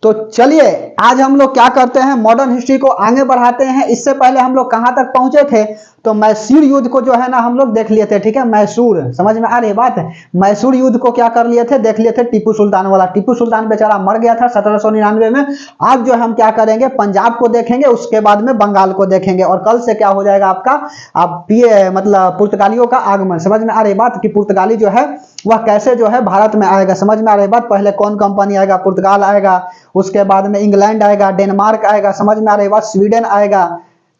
तो चलिए आज हम लोग क्या करते हैं, मॉडर्न हिस्ट्री को आगे बढ़ाते हैं। इससे पहले हम लोग कहां तक पहुंचे थे, तो मैसूर युद्ध को जो है ना हम लोग देख लिए थे। ठीक है, मैसूर, समझ में आ रही बात है। मैसूर युद्ध को क्या कर लिए थे, देख लिए थे, टीपू सुल्तान वाला। टीपू सुल्तान बेचारा मर गया था 1799 में। आज जो हम क्या करेंगे, पंजाब को देखेंगे, उसके बाद में बंगाल को देखेंगे, और कल से क्या हो जाएगा आपका, आप मतलब पुर्तगालियों का आगमन। समझ में आ रही बात कि पुर्तगाली जो है वह कैसे जो है भारत में आएगा। समझ में आ रही बात, पहले कौन कंपनी आएगा, पुर्तगाल आएगा, उसके बाद में इंग्लैंड आएगा, डेनमार्क आएगा, समझ में आ रही बात, स्वीडन आएगा।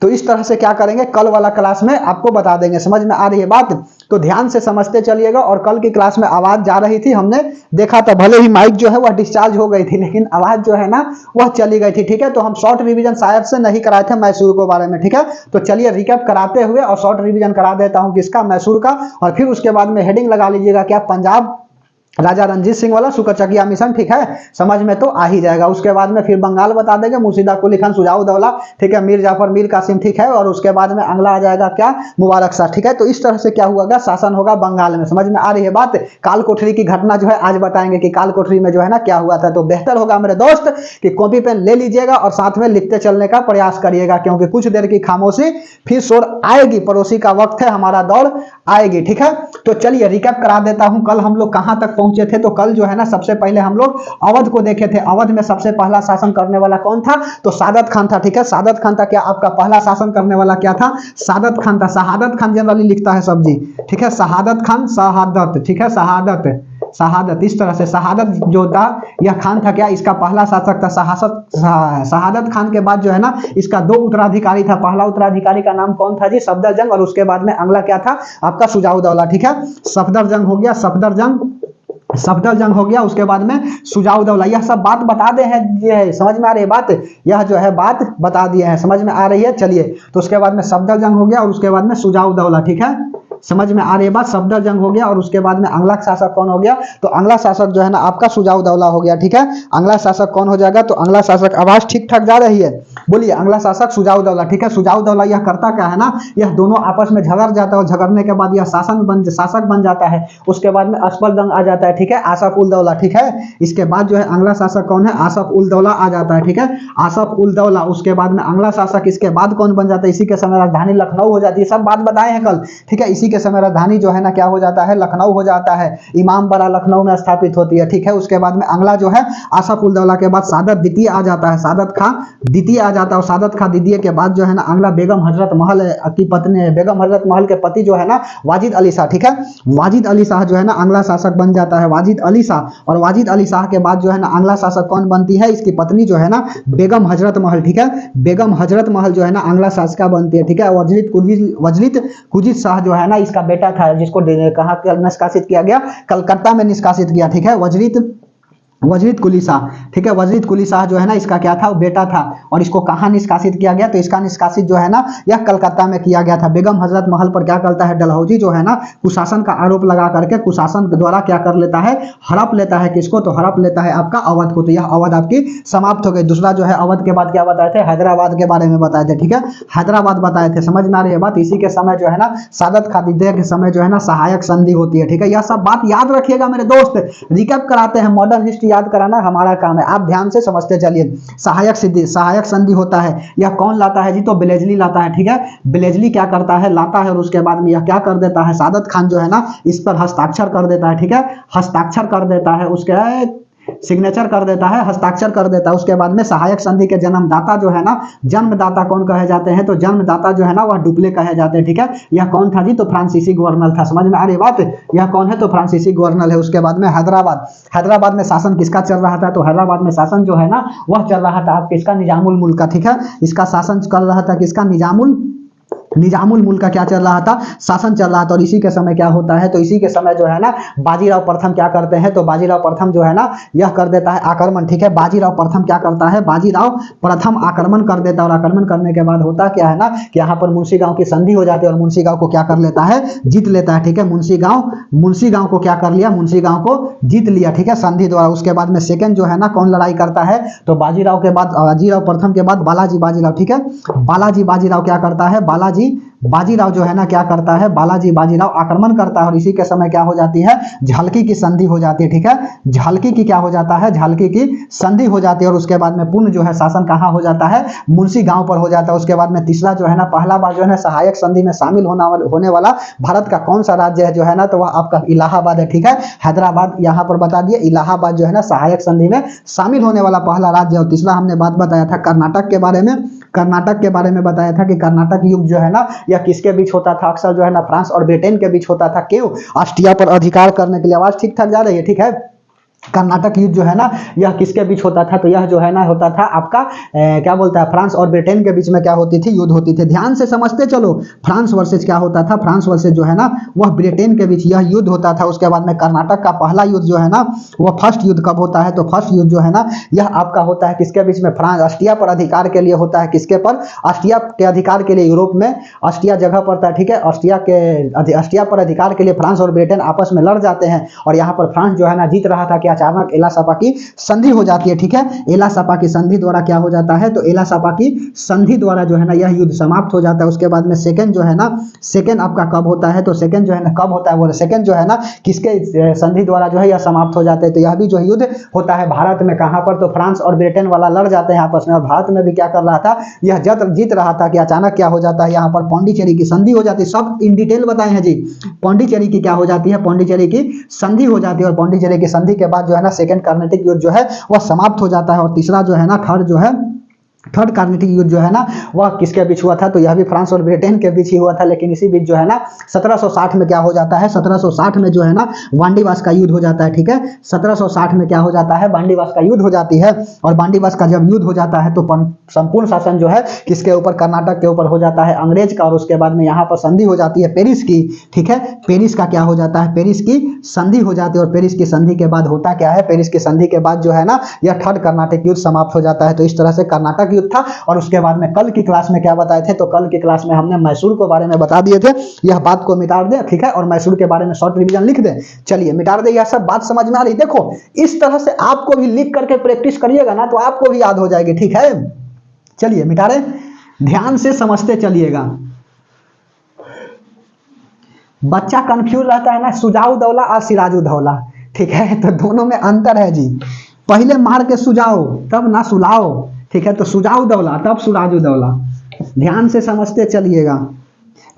तो इस तरह से क्या करेंगे, कल वाला क्लास में आपको बता देंगे। समझ में आ रही है बात, तो ध्यान से समझते चलिएगा। और कल की क्लास में आवाज जा रही थी, हमने देखा था, भले ही माइक जो है वह डिस्चार्ज हो गई थी, लेकिन आवाज जो है ना वह चली गई थी। ठीक है, तो हम शॉर्ट रिवीजन शायद से नहीं कराए थे मैसूर के बारे में। ठीक है, तो चलिए रिकैप कराते हुए और शॉर्ट रिवीजन करा देता हूं किसका, मैसूर का। और फिर उसके बाद में हेडिंग लगा लीजिएगा क्या, पंजाब राजा रंजीत सिंह वाला सुकरचकिया मिशन। ठीक है, समझ में तो आ ही जाएगा। उसके बाद में फिर बंगाल बता देंगे, मुर्शिदा कुली खान, सुजाउद्दौला, ठीक है, मीर जाफर, मीर कासिम। ठीक है, और उसके बाद में अगला आ जाएगा क्या, मुबारक शाह। ठीक है, तो इस तरह से क्या हुआ, शासन होगा बंगाल में। समझ में आ रही है बात। काल कोठरी की घटना जो है आज बताएंगे कि काल कोठरी में जो है ना क्या हुआ था। तो बेहतर होगा मेरे दोस्त कि कॉपी पेन ले लीजिएगा और साथ में लिखते चलने का प्रयास करिएगा, क्योंकि कुछ देर की खामोशी फिर शोर आएगी, पड़ोसी का वक्त है, हमारा दौर आएगी। ठीक है, तो चलिए रिकैप करा देता हूं, कल हम लोग कहां तक पहुंचे थे। तो कल जो है ना सबसे पहले हम लोग अवध को देखे थे। अवध में सबसे पहला शासन करने वाला कौन था, तो सादत खान था। ठीक है, सादत खान था क्या आपका पहला शासन करने वाला, क्या था, सादत खान था। शहादत खान जनरली लिखता है सब्जी। ठीक है, शहादत खान, शहादत, ठीक है, शहादत, शहादत, इस तरह से शहादत जो था यह खान था क्या, इसका पहला शासक था। शहादत खान के बाद जो है ना इसका दो उत्तराधिकारी था। पहला उत्तराधिकारी का नाम कौन था जी, सफदरजंग, और उसके बाद में अगला क्या था आपका, सुजाउद्दौला। ठीक है, सफदरजंग हो गया, सफदरजंग हो गया, उसके बाद में सुजाउद्दौला। यह सब बात बता दे हैं, ये समझ में आ रही है बात, यह जो है बात बता दिए हैं, समझ में आ रही है। चलिए, तो उसके बाद में सफदरजंग हो गया और उसके बाद में सुजाउद्दौला। ठीक है, समझ में आ रही है बात, सफदरजंग हो गया और उसके बाद में अगला शासक कौन हो गया, तो अगला शासक जो है ना आपका सुजाउद्दौला हो गया। ठीक है, अगला शासक कौन हो जाएगा, तो अगला शासक, आवाज ठीक ठाक जा रही है, बोलिए, अगला शासक सुजाउद्दौला। ठीक है, सुजाउद्दौला यह करता क्या है ना, यह दोनों आपस में झगड़ जाता है और झगड़ने के बाद यह शासक बन जाता है। उसके बाद में असफल आ जाता है। ठीक है, आसफ उल दौला। ठीक है, इसके बाद जो है अगला शासक कौन है, आसफ उल दौला आ जाता है। ठीक है, आसफ उल दौला, उसके बाद में अगला शासक, इसके बाद कौन बन जाता है, इसी के समय राजधानी लखनऊ हो जाती है। सब बात बताए हैं कल। ठीक है, इसी के समय राजधानी जो है ना क्या हो जाता है, लखनऊ हो जाता है। इमाम बाड़ा लखनऊ में स्थापित होती है। ठीक है, उसके बाद में अगला जो है आसफ उल दौला के बाद सादत द्वितीय आ जाता है, सादत खां द्वितीय आ जाता है। और सादत खां द्वितीय के बाद जो है ना अगला बेगम हजरत महल की पत्नी, बेगम हजरत महल के पति जो है ना वाजिद अली शाह। ठीक है, वाजिद अली शाह जो है ना अगला शासक बन जाता है, वाजिद अली शाह। और वाजिद अली शाह के बाद जो है ना अगला शासक कौन बनती है, इसकी पत्नी जो है ना बेगम हजरत महल। ठीक है, बेगम हजरत महल जो है ना अगला शासका बनती है। ठीक है, वजलित कुजित शाह जो है ना इसका बेटा था, जिसको कहाँ निष्कासित किया गया, कलकत्ता में निष्कासित किया। ठीक है, वजरीत कुली शाह। ठीक है, वजरीत कुली शाह जो है ना इसका क्या था, बेटा था। और इसको कहाँ निष्कासित किया गया, तो इसका निष्कासित जो है ना यह कलकत्ता में किया गया था। बेगम हजरत महल पर क्या करता है, डलहौजी जो है ना कुशासन का आरोप लगा करके कुशासन के द्वारा क्या कर लेता है, हड़प लेता है। किसको, तो हड़प लेता है आपका अवध को। तो यह अवध आपकी समाप्त हो गई। दूसरा जो है अवध के बाद क्या बताए थे, हैदराबाद के बारे में बताए थे। ठीक है, हैदराबाद बताए थे, समझ में आ रही है बात। इसी के समय जो है ना सादत खां द्वितीय के समय जो है ना सहायक संधि होती है। ठीक है, यह सब बात याद रखिएगा मेरे दोस्त। रिकैप कराते हैं, मॉडर्न हिस्ट्री याद कराना हमारा काम है, आप ध्यान से समझते चलिए। सहायक संधि होता है, यह कौन लाता है जी, तो ब्लेजली लाता है। ठीक है, ब्लेजली क्या करता है, लाता है, और उसके बाद में यह क्या कर देता है, सादत खान जो है ना इस पर हस्ताक्षर कर देता है। ठीक है, हस्ताक्षर कर देता है, उसके सिग्नेचर कर देता है, हस्ताक्षर कर देता है। उसके बाद में सहायक संधि के जन्मदाता जो है ना, जन्मदाता कौन कहे जाते हैं, तो जन्मदाता जो है ना वह डुप्ले कहे जाते हैं। ठीक है, यह कौन था जी, तो फ्रांसीसी गवर्नर था। समझ में आ रही बात, यह कौन है, तो फ्रांसीसी गवर्नर है। उसके बाद में हैदराबाद में शासन किसका चल रहा था, तो हैदराबाद में शासन जो है ना वह चल रहा था आप किसका, निजामुल मुल्क का। ठीक है, इसका शासन कर रहा था किसका, निजामुल मुल्क का क्या चल रहा था, शासन चल रहा था। और इसी के समय क्या होता है, तो इसी के समय जो है ना बाजीराव प्रथम क्या करते हैं, तो बाजीराव प्रथम जो है ना यह कर देता है आक्रमण। ठीक है, बाजीराव प्रथम क्या करता है, बाजीराव प्रथम आक्रमण कर देता है। और आक्रमण करने के बाद होता क्या है ना कि यहाँ पर मुंशी गांव की संधि हो जाती है और मुंशी गांव को क्या कर लेता है, जीत लेता है। ठीक है, मुंशी गांव को क्या कर लिया, मुंशी गांव को जीत लिया। ठीक है, संधि द्वारा। उसके बाद में सेकंड जो है ना कौन लड़ाई करता है, तो बाजीराव के बाद, बाजीराव प्रथम के बाद बालाजी बाजीराव। ठीक है, बालाजी बाजीराव क्या करता है, बालाजी बाजीराव जो है ना क्या करता है, बालाजी बाजीराव आक्रमण करता है और इसी के समय क्या हो जाती है, झालकी की संधि हो जाती है। ठीक है, झालकी की क्या हो जाता है, झालकी की संधि हो जाती है और उसके बाद में पूर्ण जो है शासन कहाँ हो जाता है, मुंशी गांव पर हो जाता है। उसके बाद में तीसरा जो है ना, पहला बार जो है ना सहायक संधि में शामिल होने वाला भारत का कौन सा राज्य है जो है ना, तो वह आपका इलाहाबाद है। ठीक है, हैदराबाद यहाँ पर बता दिए, इलाहाबाद जो है ना सहायक संधि में शामिल होने वाला पहला राज्य। और तीसरा हमने बात बताया था कर्नाटक के बारे में, कर्नाटक के बारे में बताया था कि कर्नाटक युग जो है ना यह किसके बीच होता था, अक्सर जो है ना फ्रांस और ब्रिटेन के बीच होता था। क्यों, ऑस्ट्रिया पर अधिकार करने के लिए। आवाज ठीक ठाक जा रही है, ठीक है। कर्नाटक युद्ध जो है ना यह किसके बीच होता था, तो यह जो है ना होता था आपका क्या बोलता है, फ्रांस और ब्रिटेन के बीच में क्या होती थी, युद्ध होती थी। ध्यान से समझते चलो, फ्रांस वर्सेज क्या होता था, फ्रांस वर्सेज जो है ना वह ब्रिटेन के बीच यह युद्ध होता था। उसके बाद में कर्नाटक का पहला युद्ध जो है ना वह फर्स्ट युद्ध कब होता है, तो फर्स्ट युद्ध जो है ना यह आपका होता है किसके बीच में, फ्रांस ऑस्ट्रिया पर अधिकार के लिए होता है। किसके पर, ऑस्ट्रिया के अधिकार के लिए। यूरोप में ऑस्ट्रिया जगह पड़ता है। ठीक है, ऑस्ट्रिया पर अधिकार के लिए फ्रांस और ब्रिटेन आपस में लड़ जाते हैं और यहाँ पर फ्रांस जो है ना जीत रहा था कि अचानक एला सपा की संधि हो जाती है। ठीक है, एला सपा की संधि द्वारा क्या हो जाता है, तो एला सपा की संधि द्वारा जो है ना यह युद्ध समाप्त हो जाता है। उसके बाद में सेकंड जो है ना, सेकंड आपका कब होता है, तो सेकंड जो है ना कब होता है, वो सेकंड जो है ना किसके संधि द्वारा जो है यह समाप्त हो जाते हैं। तो यह भी जो युद्ध होता है भारत में, कहां पर, तो फ्रांस और ब्रिटेन वाला लड़ जाते हैं आपस में और भारत में भी क्या कर रहा था, यह जीत रहा था कि अचानक क्या हो जाता है, यहाँ पर पौंडीचेरी की संधि हो जाती है। सब इन डिटेल बताए हैं जी। पौंडीचेरी की क्या हो जाती है, पौंडीचेरी की संधि हो जाती है और पौंडीचेरी की संधि के बाद जो है ना सेकंड कर्नाटिक युद्ध जो है वह समाप्त हो जाता है। और तीसरा जो है ना, थर्ड कार्नेटिक युद्ध जो है ना वह किसके बीच हुआ था, तो यह भी फ्रांस और ब्रिटेन के बीच ही हुआ था। लेकिन इसी बीच जो है ना 1760 में क्या हो जाता है, 1760 में जो है ना वांडीवास का युद्ध हो जाता है। ठीक है, 1760 में क्या हो जाता है, वांडीवास का युद्ध हो जाती है। और वांडीवास का जब युद्ध हो जाता है तो संपूर्ण शासन जो है किसके ऊपर, कर्नाटक के ऊपर हो जाता है, अंग्रेज का। और उसके बाद में यहाँ पर संधि हो जाती है पेरिस की। ठीक है, पेरिस का क्या हो जाता है, पेरिस की संधि हो जाती है। और पेरिस की संधि के बाद होता क्या है, पेरिस की संधि के बाद जो है ना यह थर्ड कर्नाटिक युद्ध समाप्त हो जाता है। तो इस तरह से कर्नाटक युद्ध था। और उसके बाद में कल की क्लास में क्या बताए थे, तो कल की क्लास में हमने मैसूर के बारे में बता दिए थे। यह बात को मिटा दे, ठीक है, और मैसूर के बारे में शॉर्ट रिवीजन लिख दे। चलिए मिटा दे, यह सब बात समझ में आ रही। देखो इस तरह से आपको भी लिख करके प्रैक्टिस करिएगा ना तो आपको भी याद हो जाएगी। ठीक है, चलिए मिटा रहे, ध्यान से समझते चलिएगा। बच्चा कंफ्यूज रहता है ना, सुजाउद्दौला और सिराजुद्दौला। ठीक है, तो दोनों में अंतर है जी। पहले मार के सुझाओ तब ना सुलाओ। ठीक है, तो सुजाउद्दौला तब सिराजुद्दौला। ध्यान से समझते चलिएगा।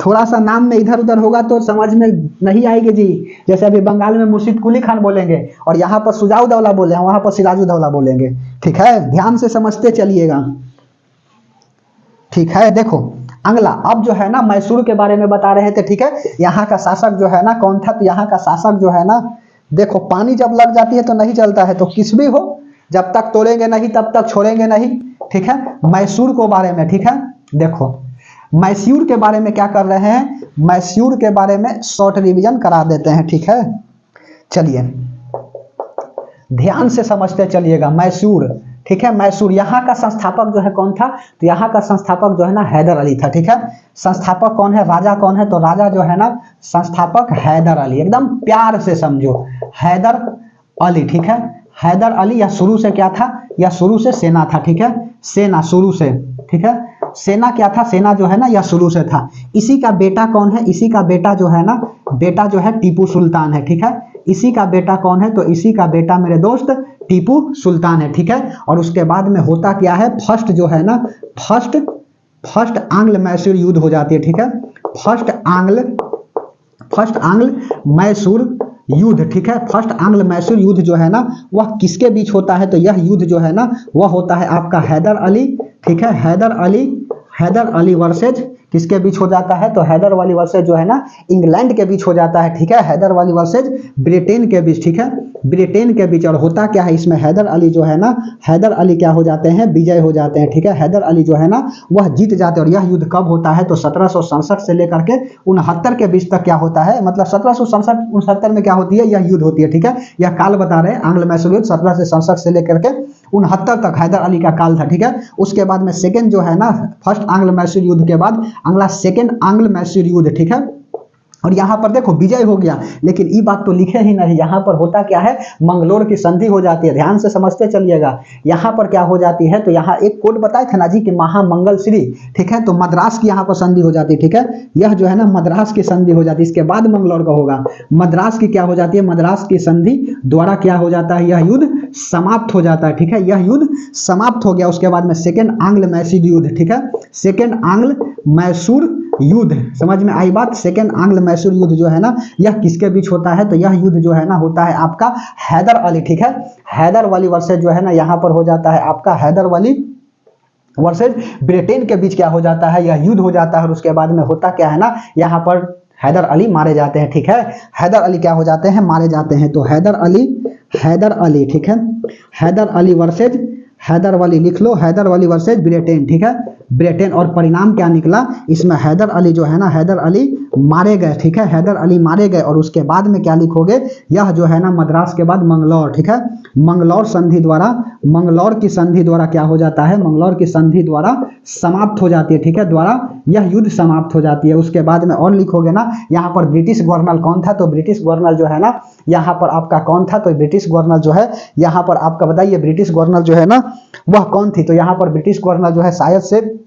थोड़ा सा नाम में इधर उधर होगा तो समझ में नहीं आएगी जी। जैसे अभी बंगाल में मुर्शिद कुली खान बोलेंगे और यहाँ पर सुजाउद्दौला बोले हैं, वहां पर सिराजुद्दौला बोलेंगे। ठीक है, ध्यान से समझते चलिएगा। ठीक है, देखो अगला अब जो है ना मैसूर के बारे में बता रहे थे। ठीक है, यहाँ का शासक जो है ना कौन था, तो यहाँ का शासक जो है ना, देखो पानी जब लग जाती है तो नहीं चलता है, तो किस भी हो जब तक तोड़ेंगे नहीं तब तक छोड़ेंगे नहीं। ठीक है, मैसूर के बारे में, ठीक है, देखो मैसूर के बारे में क्या कर रहे हैं, मैसूर के बारे में शॉर्ट रिवीजन करा देते हैं। ठीक है, चलिए ध्यान से समझते चलिएगा। मैसूर, ठीक है, मैसूर यहाँ का संस्थापक जो है कौन था, तो यहाँ का संस्थापक जो है ना हैदर अली था। ठीक है, संस्थापक कौन है, राजा कौन है, तो राजा जो है ना संस्थापक हैदर अली। एकदम प्यार से समझो, हैदर अली। ठीक है, हैदर अली, या शुरू से क्या था, या शुरू से सेना था। ठीक है, सेना शुरू से, ठीक है, सेना क्या था, सेना जो है ना यह शुरू से था। इसी का बेटा कौन है, इसी का बेटा जो है ना, बेटा जो है टीपू सुल्तान है। ठीक है, इसी का बेटा कौन है, तो इसी का बेटा मेरे दोस्त टीपू सुल्तान है। ठीक है, और उसके बाद में होता क्या है, फर्स्ट जो है ना, फर्स्ट आंग्ल मैसूर युद्ध हो जाती है। ठीक है, फर्स्ट आंग्ल मैसूर युद्ध। ठीक है, फर्स्ट आंग्ल मैसूर युद्ध जो है ना वह किसके बीच होता है, तो यह युद्ध जो है ना वह होता है आपका हैदर अली। ठीक है, हैदर अली वर्सेज किसके बीच हो जाता है, तो हैदर अली वर्सेज जो है ना इंग्लैंड के बीच हो जाता है। ठीक है, हैदर अली वर्सेज ब्रिटेन के बीच। ठीक है, ब्रिटेन के बीच। और होता क्या है इसमें, हैदर अली जो है ना, हैदर अली क्या हो जाते हैं, विजय हो जाते हैं। ठीक है, हैदर अली जो है ना वह जीत जाते हैं। और यह युद्ध कब होता है, तो 1767 से लेकर के 69 के बीच तक क्या होता है, मतलब 1767-69 में क्या होती है, यह युद्ध होती है। ठीक है, यह काल बता रहे हैं, आंग्ल मैसूर युद्ध 1767 से लेकर के 69 तक हैदर अली का काल था। ठीक है, उसके बाद में सेकंड जो है ना, फर्स्ट आंग्ल मैसूर युद्ध के बाद अगला सेकंड आंग्ल मैसूर युद्ध। ठीक है, और यहाँ पर देखो विजय हो गया, लेकिन ये बात तो लिखे ही नहीं। यहाँ पर होता क्या है, मंगलोर की संधि हो जाती है। ध्यान से समझते चलिएगा। यहाँ पर क्या हो जाती है, तो यहाँ एक कोड बताए थे ना जी कि महामंगल श्री, ठीक है, तो मद्रास की यहाँ पर संधि हो जाती है, ठीक है। यह जो है ना मद्रास की संधि हो जाती है, इसके बाद मंगलौर का होगा। मद्रास की क्या हो जाती है, मद्रास की संधि द्वारा क्या हो जाता है, यह युद्ध समाप्त हो जाता है, ठीक है। यह युद्ध समाप्त हो गया। उसके बाद में सेकेंड आंग्ल मैसूर युद्ध, ठीक है, सेकेंड आंग्ल मैसूर युद्ध, समझ में आई बात। सेकेंड आंग्ल मैसूर युद्ध जो है ना, यह किसके बीच होता है, तो यह युद्ध जो है ना होता है आपका हैदर अली, ठीक है। हैदर अली वर्सेज जो है ना यहाँ पर हो जाता है आपका हैदर अली वर्सेज ब्रिटेन के बीच क्या हो जाता है, यह युद्ध हो जाता है। और उसके बाद में होता क्या है ना, यहाँ पर हैदर अली मारे जाते हैं, ठीक है। हैदर अली क्या हो जाते हैं, मारे जाते हैं। तो हैदर अली, ठीक है, हैदर अली वर्सेज, हैदर अली लिख लो, हैदर अली वर्सेज ब्रिटेन, ठीक है, ब्रिटेन। और परिणाम क्या निकला इसमें, हैदर अली जो है ना, हैदर अली मारे गए, ठीक है, हैदर अली मारे गए। और उसके बाद में क्या लिखोगे, यह जो है ना मद्रास के बाद मंगलौर, ठीक है, मंगलौर संधि द्वारा, मंगलौर की संधि द्वारा क्या हो जाता है, मंगलौर की संधि द्वारा समाप्त हो जाती है, ठीक है, द्वारा यह युद्ध समाप्त हो जाती है। उसके बाद में और लिखोगे ना, यहाँ पर ब्रिटिश गवर्नर कौन था, तो ब्रिटिश गवर्नर जो है ना यहाँ पर आपका कौन था, तो ब्रिटिश गवर्नर जो है यहाँ पर आपका बताइए, ब्रिटिश गवर्नर जो है ना वह कौन थी, तो यहाँ पर ब्रिटिश गवर्नर जो है शायद से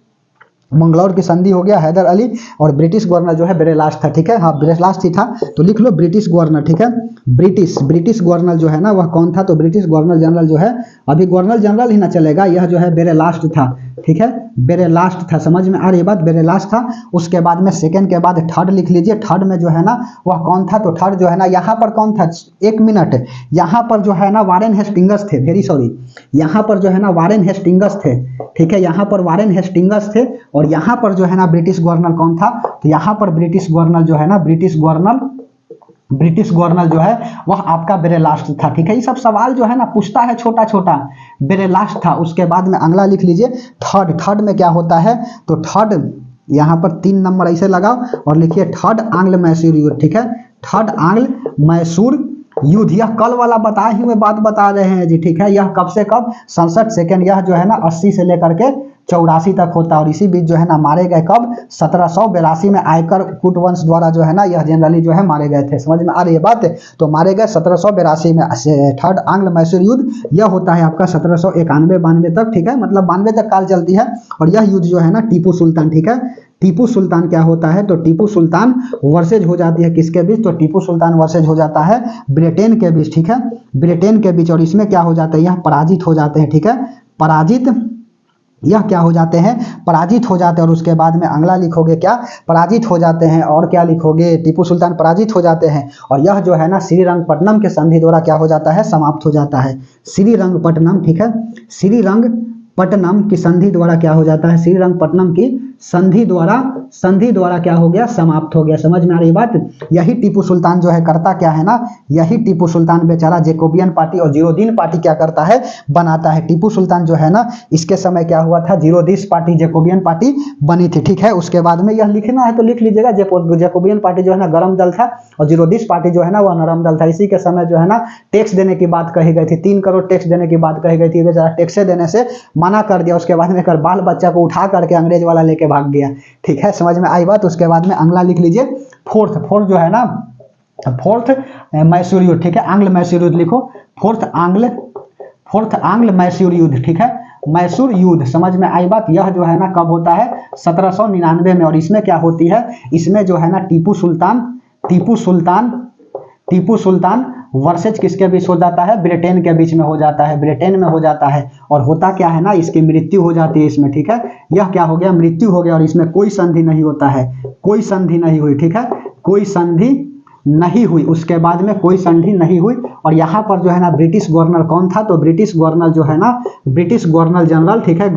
मंगलौर की संधि हो गया हैदर अली, और ब्रिटिश गवर्नर जो है बेरेलास्ट था, ठीक है, हाँ बेरेलास्ट ही था। तो लिख लो ब्रिटिश गवर्नर, ठीक है, ब्रिटिश गवर्नर जो है ना वह कौन था, तो ब्रिटिश गवर्नर जनरल जो है, अभी गवर्नर जनरल ही ना चलेगा, यह जो है बेरेलास्ट था, ठीक है, बेरेलास्ट था। समझ में आ रही बात, बेरेलास्ट था। उसके बाद में सेकंड के बाद थर्ड लिख लीजिए। थर्ड में जो है ना वह कौन था, तो थर्ड जो है ना यहाँ पर कौन था, एक मिनट, यहाँ पर जो है ना वारेन हेस्टिंगस थे, वेरी सॉरी, यहाँ पर जो है ना वारेन हेस्टिंगस थे, ठीक है, यहाँ पर वारेन हेस्टिंगस थे। और यहाँ पर जो है ना ब्रिटिश गवर्नर कौन था, तो यहाँ पर ब्रिटिश गवर्नर जो है ना, ब्रिटिश गवर्नर जो है वह आपका बेरेलास्ट था, ठीक है। ये सब सवाल जो है ना पूछता है छोटा छोटा, बेरेलास्ट था। उसके बाद में अगला लिख लीजिए थर्ड में क्या होता है, तो थर्ड यहाँ पर 3 नंबर ऐसे लगाओ और लिखिए थर्ड आंग्ल मैसूर युद्ध, ठीक है, थर्ड आंग्ल मैसूर युद्ध। यह कल वाला बताए हुए बात बता रहे हैं जी, ठीक है। यह कब से कब, 67 सेकेंड, यह जो है ना 80 से लेकर के 84 तक होता है। और इसी बीच जो है ना मारे गए कब, 1782 में आयकर कूटवंश द्वारा जो है ना यह जनरली जो है मारे गए थे। समझ में आ रही है बात, तो मारे गए 1782 में। थर्ड आंग्ल मैसूर युद्ध यह होता है आपका 1791-92 तक, ठीक है, मतलब 92 तक काल चलती है। और यह युद्ध जो है ना टीपू सुल्तान, ठीक है, टीपू सुल्तान क्या होता है, तो टीपू सुल्तान वर्सेज हो जाती है किसके बीच, तो टीपू सुल्तान वर्सेज हो जाता है ब्रिटेन के बीच, ठीक है, ब्रिटेन के बीच। और इसमें क्या हो जाता है, यह पराजित हो जाते हैं, ठीक है, पराजित, यह क्या हो जाते हैं, पराजित हो जाते हैं। और उसके बाद में अगला लिखोगे क्या, पराजित हो जाते हैं। और क्या लिखोगे, टीपू सुल्तान पराजित हो जाते हैं। और यह जो है ना श्रीरंगपट्टनम के संधि द्वारा क्या हो जाता है, समाप्त हो जाता है, श्रीरंगपट्टनम, ठीक है, श्रीरंगपट्टनम की संधि द्वारा क्या हो जाता है, श्रीरंगपट्टनम की संधि द्वारा क्या हो गया, समाप्त हो गया। समझ में आ रही बात। यही टीपू सुल्तान जो है करता क्या है ना, यही टीपू सुल्तान बेचारा जैकोबियन पार्टी और जीरोदीन पार्टी क्या करता है, बनाता है। टीपू सुल्तान जो है ना इसके समय क्या हुआ था, जीरोदीस पार्टी, जैकोबियन पार्टी बनी थी, ठीक है। उसके बाद में यह लिखना है तो लिख लीजिएगा, जैकोबियन पार्टी जो है ना गरम दल था और जीरोदीस पार्टी जो है ना वह नरम दल था। इसी के समय जो है ना टैक्स देने की बात कही गई थी, 3 करोड़ टैक्स देने की बात कही गई थी, बेचारा टैक्स देने से मना कर दिया। उसके बाद में कर बाल बच्चा को उठा करके अंग्रेज वाला लेके भाग गया, ठीक है। समझ में आई बात। उसके बाद में अगला लिख लीजिए फोर्थ जो है ना, फोर्थ मैसूर युद्ध, ठीक है, आंग्ल मैसूर युद्ध लिखो, फोर्थ आंग्ल मैसूर युद्ध, ठीक है, मैसूर युद्ध। समझ में आई बात। यह जो है ना कब होता है, 1799 में। और इसमें क्या होती है, इसमें जो है ना टीपू सुल्तान वर्सेज किसके बीच हो जाता है, ब्रिटेन के बीच में हो जाता है, ब्रिटेन में हो जाता है। और होता क्या है ना, इसकी मृत्यु हो जाती है इसमें, ठीक है। यह क्या हो गया, मृत्यु हो गया। और इसमें कोई संधि नहीं होता है, कोई संधि नहीं हुई, ठीक है, कोई संधि नहीं हुई। उसके बाद में कोई संधि नहीं हुई। और यहाँ पर जो है ना ब्रिटिश गवर्नर कौन था, तो ब्रिटिश गवर्नर जो है ना, ब्रिटिश गवर्नर जनरल, ठीक है,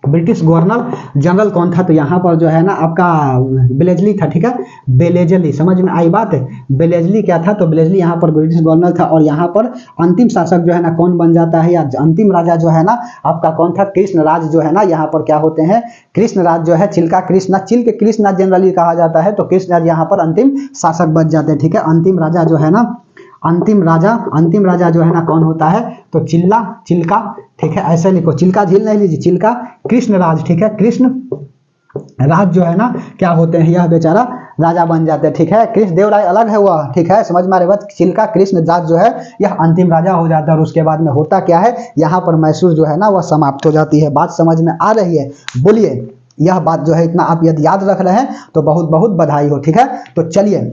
ब्रिटिश गवर्नर जनरल कौन था, तो यहाँ पर जो है ना आपका बेलेजली था, ठीक है, बेलेजली। समझ में आई बात। बेलेजली क्या था, तो बेलेजली यहाँ पर ब्रिटिश गवर्नर था। और यहाँ पर अंतिम शासक जो है ना कौन बन जाता है, या अंतिम राजा जो है ना आपका कौन था, कृष्णराज जो है ना, यहाँ पर क्या होते हैं, कृष्णराज जो है, चिल्का कृष्णराज जनरली कहा जाता है। तो कृष्णराज यहाँ पर अंतिम शासक बन जाते हैं, ठीक है। अंतिम राजा जो है ना, अंतिम राजा जो है ना कौन होता है, तो चिल्का, ठीक है, ऐसे लिखो, चिल्का झील नहीं लीजिए, चिल्का कृष्णराज, ठीक है, कृष्ण राज जो है ना क्या होते हैं, यह बेचारा राजा बन जाते हैं, ठीक है। कृष्ण देव राय अलग है वह, ठीक है, समझ में आ रही बात। चिल्का कृष्णदास जो है यह अंतिम राजा हो जाता है और उसके बाद में होता क्या है, यहाँ पर मैसूर जो है ना वह समाप्त हो जाती है। बात समझ में आ रही है? बोलिए, यह बात जो है इतना आप यदि याद रख रहे हैं तो बहुत बहुत बधाई हो, ठीक है। तो चलिए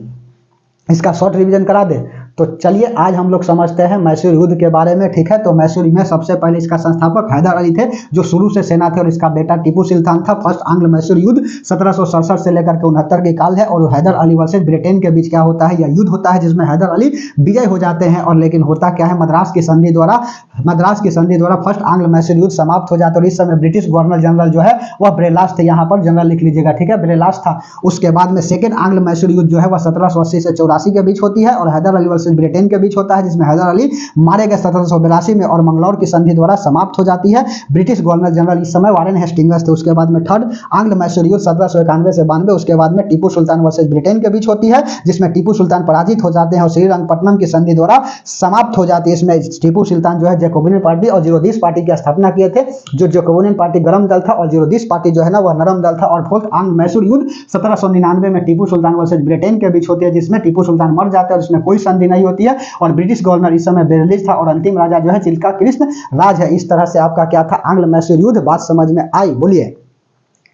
इसका शॉर्ट रिवीजन करा दे। तो चलिए आज हम लोग समझते हैं मैसूर युद्ध के बारे में, ठीक है। तो मैसूर में सबसे पहले इसका संस्थापक हैदर अली थे, जो शुरू से सेना थे, और इसका बेटा टीपू सुल्तान था। फर्स्ट आंग्ल मैसूर युद्ध 1767 से लेकर के 69 के काल है, और हैदर अली वर्सेस ब्रिटेन के बीच क्या होता है, यह युद्ध होता है, जिसमें हैदर अली विजय हो जाते हैं। और लेकिन होता क्या है, मद्रास की संधि द्वारा फर्स्ट आंग्ल मैसूर युद्ध समाप्त हो जाता है। और इस समय ब्रिटिश गवर्नर जनरल जो है वह ब्रेलास थे, यहाँ पर जनरल लिख लीजिएगा, ठीक है, ब्रेलास था। उसके बाद में सेकेंड आंग्ल मैसूर युद्ध जो है वह 1780 से 84 के बीच होती है, और हैदर अली वर्सेस ब्रिटेन के बीच होता है, जिसमें हैदर अली मारे गए 1782 में, और मंगलौर की संधि द्वारा समाप्त हो जाती है। ब्रिटिश गवर्नर जनरल इस समय वारेन हेस्टिंग्स थे। उसके बाद में थर्ड आंग्ल मैसूर युद्ध 1791 से 92, उसके बाद में टीपू सुल्तान वर्सेस ब्रिटेन के बीच होती है, जिसमें टीपू सुल्तान पराजित हो जाते हैं और श्रीरंगपट्टनम की संधि द्वारा समाप्त हो जाती है। इसमें टीपू सुल्तान जो है जैकोबिन पार्टी और जीरोदिस पार्टी की स्थापना किए थे। जो जैकोबिन पार्टी गरम दल था और जीरोदिस पार्टी जो है ना वह नरम दल था। और फोर्थ आंग्ल मैसूर युद्ध 1799 में टीपू सुल्तान वर्सेस ब्रिटेन के बीच होती है, जिसमें टीपू सुल्तान मर जाते हैं और इसमें कोई संधि नहीं होती है, और ब्रिटिश गवर्नर इस समय बेरलिस था, और अंतिम राजा जो है चिल्का कृष्ण राज है। इस तरह से आपका क्या था, आंग्ल मैसूर युद्ध। बात समझ में आई? बोलिए,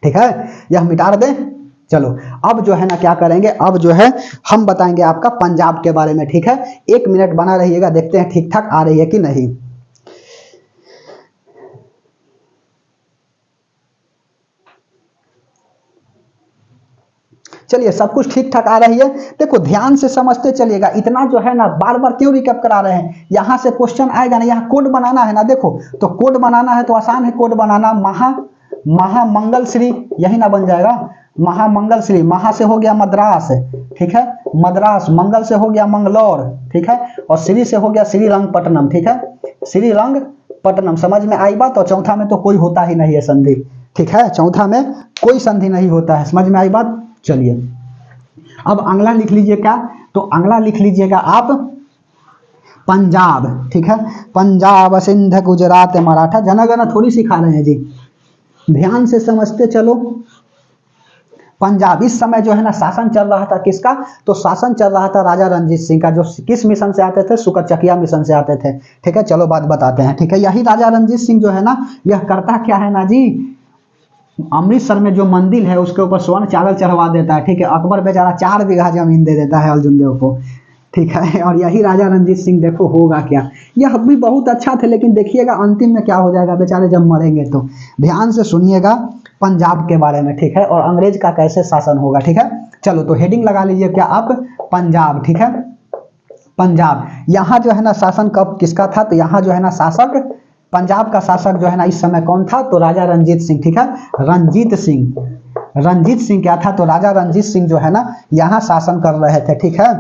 ठीक है, यह मिटा दें। चलो अब जो है ना क्या करेंगे, अब जो है हम बताएंगे आपका पंजाब के बारे में, ठीक है। 1 मिनट बना रहिएगा, देखते हैं ठीक ठाक आ रही है कि नहीं। चलिए सब कुछ ठीक ठाक आ रही है। देखो ध्यान से समझते चलिएगा, इतना जो है ना बार बार क्यों रिकैप करा रहे हैं। यहाँ से क्वेश्चन आएगा ना, यहाँ कोड बनाना है ना, देखो तो कोड बनाना है तो आसान है कोड बनाना। महामंगल श्री, यही ना बन जाएगा, महामंगल श्री। महा से हो गया मद्रास, ठीक है, मद्रास। मंगल से हो गया मंगलौर, ठीक है, और श्री से हो गया श्रीरंगपट्टनम, ठीक है, श्रीरंगपट्टनम। समझ में आई बात? और चौथा में तो कोई होता ही नहीं है संधि, ठीक है, चौथा में कोई संधि नहीं होता है। समझ में आई बात? चलिए अब अगला लिख लीजिए क्या, तो अगला लिख लीजिएगा आप पंजाब, ठीक है। पंजाब, सिंध, गुजरात, मराठा। जनगणना थोड़ी सिखा रहे हैं जी, ध्यान से समझते चलो। पंजाब इस समय जो है ना शासन चल रहा था किसका, तो शासन चल रहा था राजा रणजीत सिंह का, जो किस मिशन से आते थे, सुकरचकिया मिशन से आते थे, ठीक है। चलो बात बताते हैं, ठीक है। यही राजा रणजीत सिंह जो है ना यह करता क्या है ना जी, अमृतसर में जो मंदिर है उसके ऊपर स्वर्ण चावल चढ़वा देता है, ठीक है। अकबर बेचारा 4 बीघा जमीन दे देता है अर्जुन देव को, ठीक है। और यही राजा रणजीत सिंह, देखो होगा क्या। यह भी बहुत अच्छा थे, लेकिन देखिएगा अंतिम में क्या हो जाएगा बेचारे जब मरेंगे। तो ध्यान से सुनिएगा पंजाब के बारे में, ठीक है, और अंग्रेज का कैसे शासन होगा, ठीक है। चलो तो हेडिंग लगा लीजिए क्या आप, पंजाब, ठीक है। पंजाब, यहाँ जो है ना शासन कब किसका था, तो यहाँ जो है ना शासक, पंजाब का शासक जो है ना इस समय कौन था, तो राजा रणजीत सिंह, ठीक है। रणजीत सिंह क्या था, तो राजा रणजीत सिंह जो है ना यहाँ शासन कर रहे थे, ठीक है।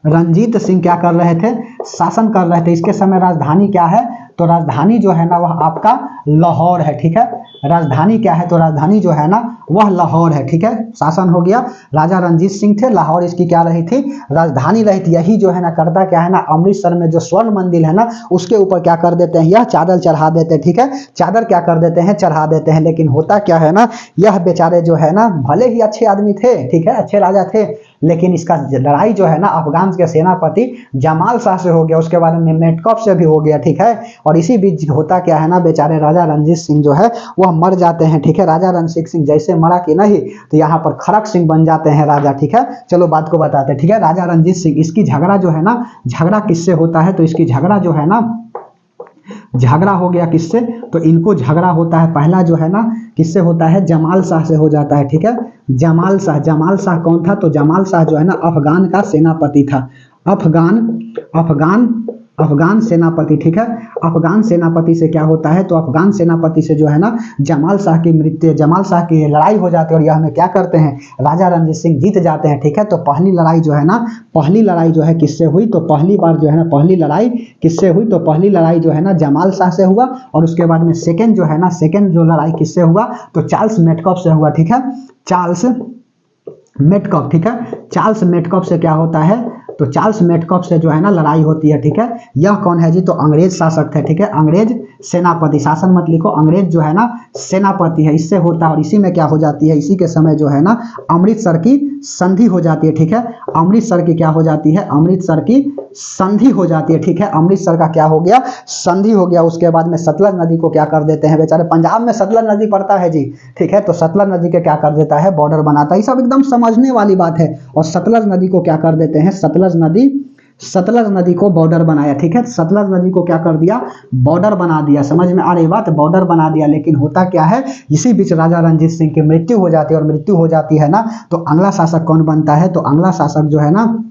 रंजीत सिंह क्या कर रहे थे, शासन कर रहे थे। इसके समय राजधानी क्या है, तो राजधानी जो है ना वह आपका लाहौर है, ठीक है। राजधानी क्या है, तो राजधानी जो है ना वह लाहौर है, ठीक है। शासन हो गया, राजा रणजीत सिंह थे, लाहौर इसकी क्या रही थी, राजधानी रही थी। यही जो है ना करता क्या है ना, अमृतसर में जो स्वर्ण मंदिर है ना उसके ऊपर क्या कर देते हैं, यह चादर चढ़ा देते हैं, ठीक है। चादर क्या कर देते हैं, चढ़ा देते हैं। लेकिन होता क्या है ना, यह बेचारे जो है ना भले ही अच्छे आदमी थे, ठीक है, अच्छे राजा थे, लेकिन इसका लड़ाई जो है ना अफगान के सेनापति जमाल शाह से हो गया, उसके बाद में मेटकॉफ से भी हो गया, ठीक है। और इसी बीच होता क्या है ना, बेचारे राजा रणजीत सिंह जो है वह मर जाते हैं, ठीक है। राजा रणजीत सिंह जैसे मरा कि नहीं, तो यहाँ पर खड़क सिंह बन जाते हैं राजा, ठीक है। चलो बात को बताते हैं, ठीक है। राजा रणजीत सिंह, इसकी झगड़ा जो है ना, झगड़ा किससे होता है, तो इसकी झगड़ा जो है ना, झगड़ा हो गया किससे, तो इनको झगड़ा होता है पहला जो है ना किससे होता है, जमाल शाह से हो जाता है, ठीक है। जमाल शाह कौन था, तो जमाल शाह जो है ना अफगान का सेनापति था। अफगान सेनापति, ठीक है। अफगान सेनापति से क्या होता है, तो अफगान सेनापति से जो है ना जमाल शाह की लड़ाई हो जाती है, और यह में क्या करते हैं, राजा रणजीत सिंह जीत जाते हैं, ठीक है। तो पहली लड़ाई जो है किससे हुई, तो पहली बार जो है ना पहली लड़ाई किससे हुई, तो पहली लड़ाई जो है ना जमाल शाह से हुआ, और उसके बाद में सेकंड जो लड़ाई किससे हुआ, तो चार्ल्स मेटकॉफ से हुआ, ठीक है। चार्ल्स मेटकॉफ, ठीक है। चार्ल्स मेटकॉफ से क्या होता है, तो चार्ल्स मेटकॉफ से जो है ना लड़ाई होती है, ठीक है। यह कौन है जी, तो अंग्रेज शासक थे, ठीक है। अंग्रेज सेनापति, शासन मत लिखो, अंग्रेज जो है ना सेनापति है, इससे होता है। और इसी में क्या हो जाती है, इसी के समय जो है ना अमृतसर की संधि हो जाती है, ठीक है। अमृतसर की क्या हो जाती है, अमृतसर की संधि हो जाती है, ठीक है। अमृतसर का क्या हो गया, संधि हो गया। उसके बाद में सतलज नदी को क्या कर देते हैं, बेचारे पंजाब में सतलज नदी पड़ता है जी, ठीक है। तो सतलज नदी के क्या कर देता है, बॉर्डर बनाता है। ये सब एकदम समझने वाली बात है। और सतलज नदी को क्या कर देते हैं, सतलज नदी को बॉर्डर बनाया, ठीक है। सतलज नदी को क्या कर दिया, बॉर्डर बना दिया। समझ में आ रही बात, बॉर्डर बना दिया। लेकिन होता क्या है, इसी बीच राजा रणजीत सिंह की मृत्यु हो जाती है। और मृत्यु हो जाती है ना, तो अगला शासक कौन बनता है, तो अगला शासक जो है ना,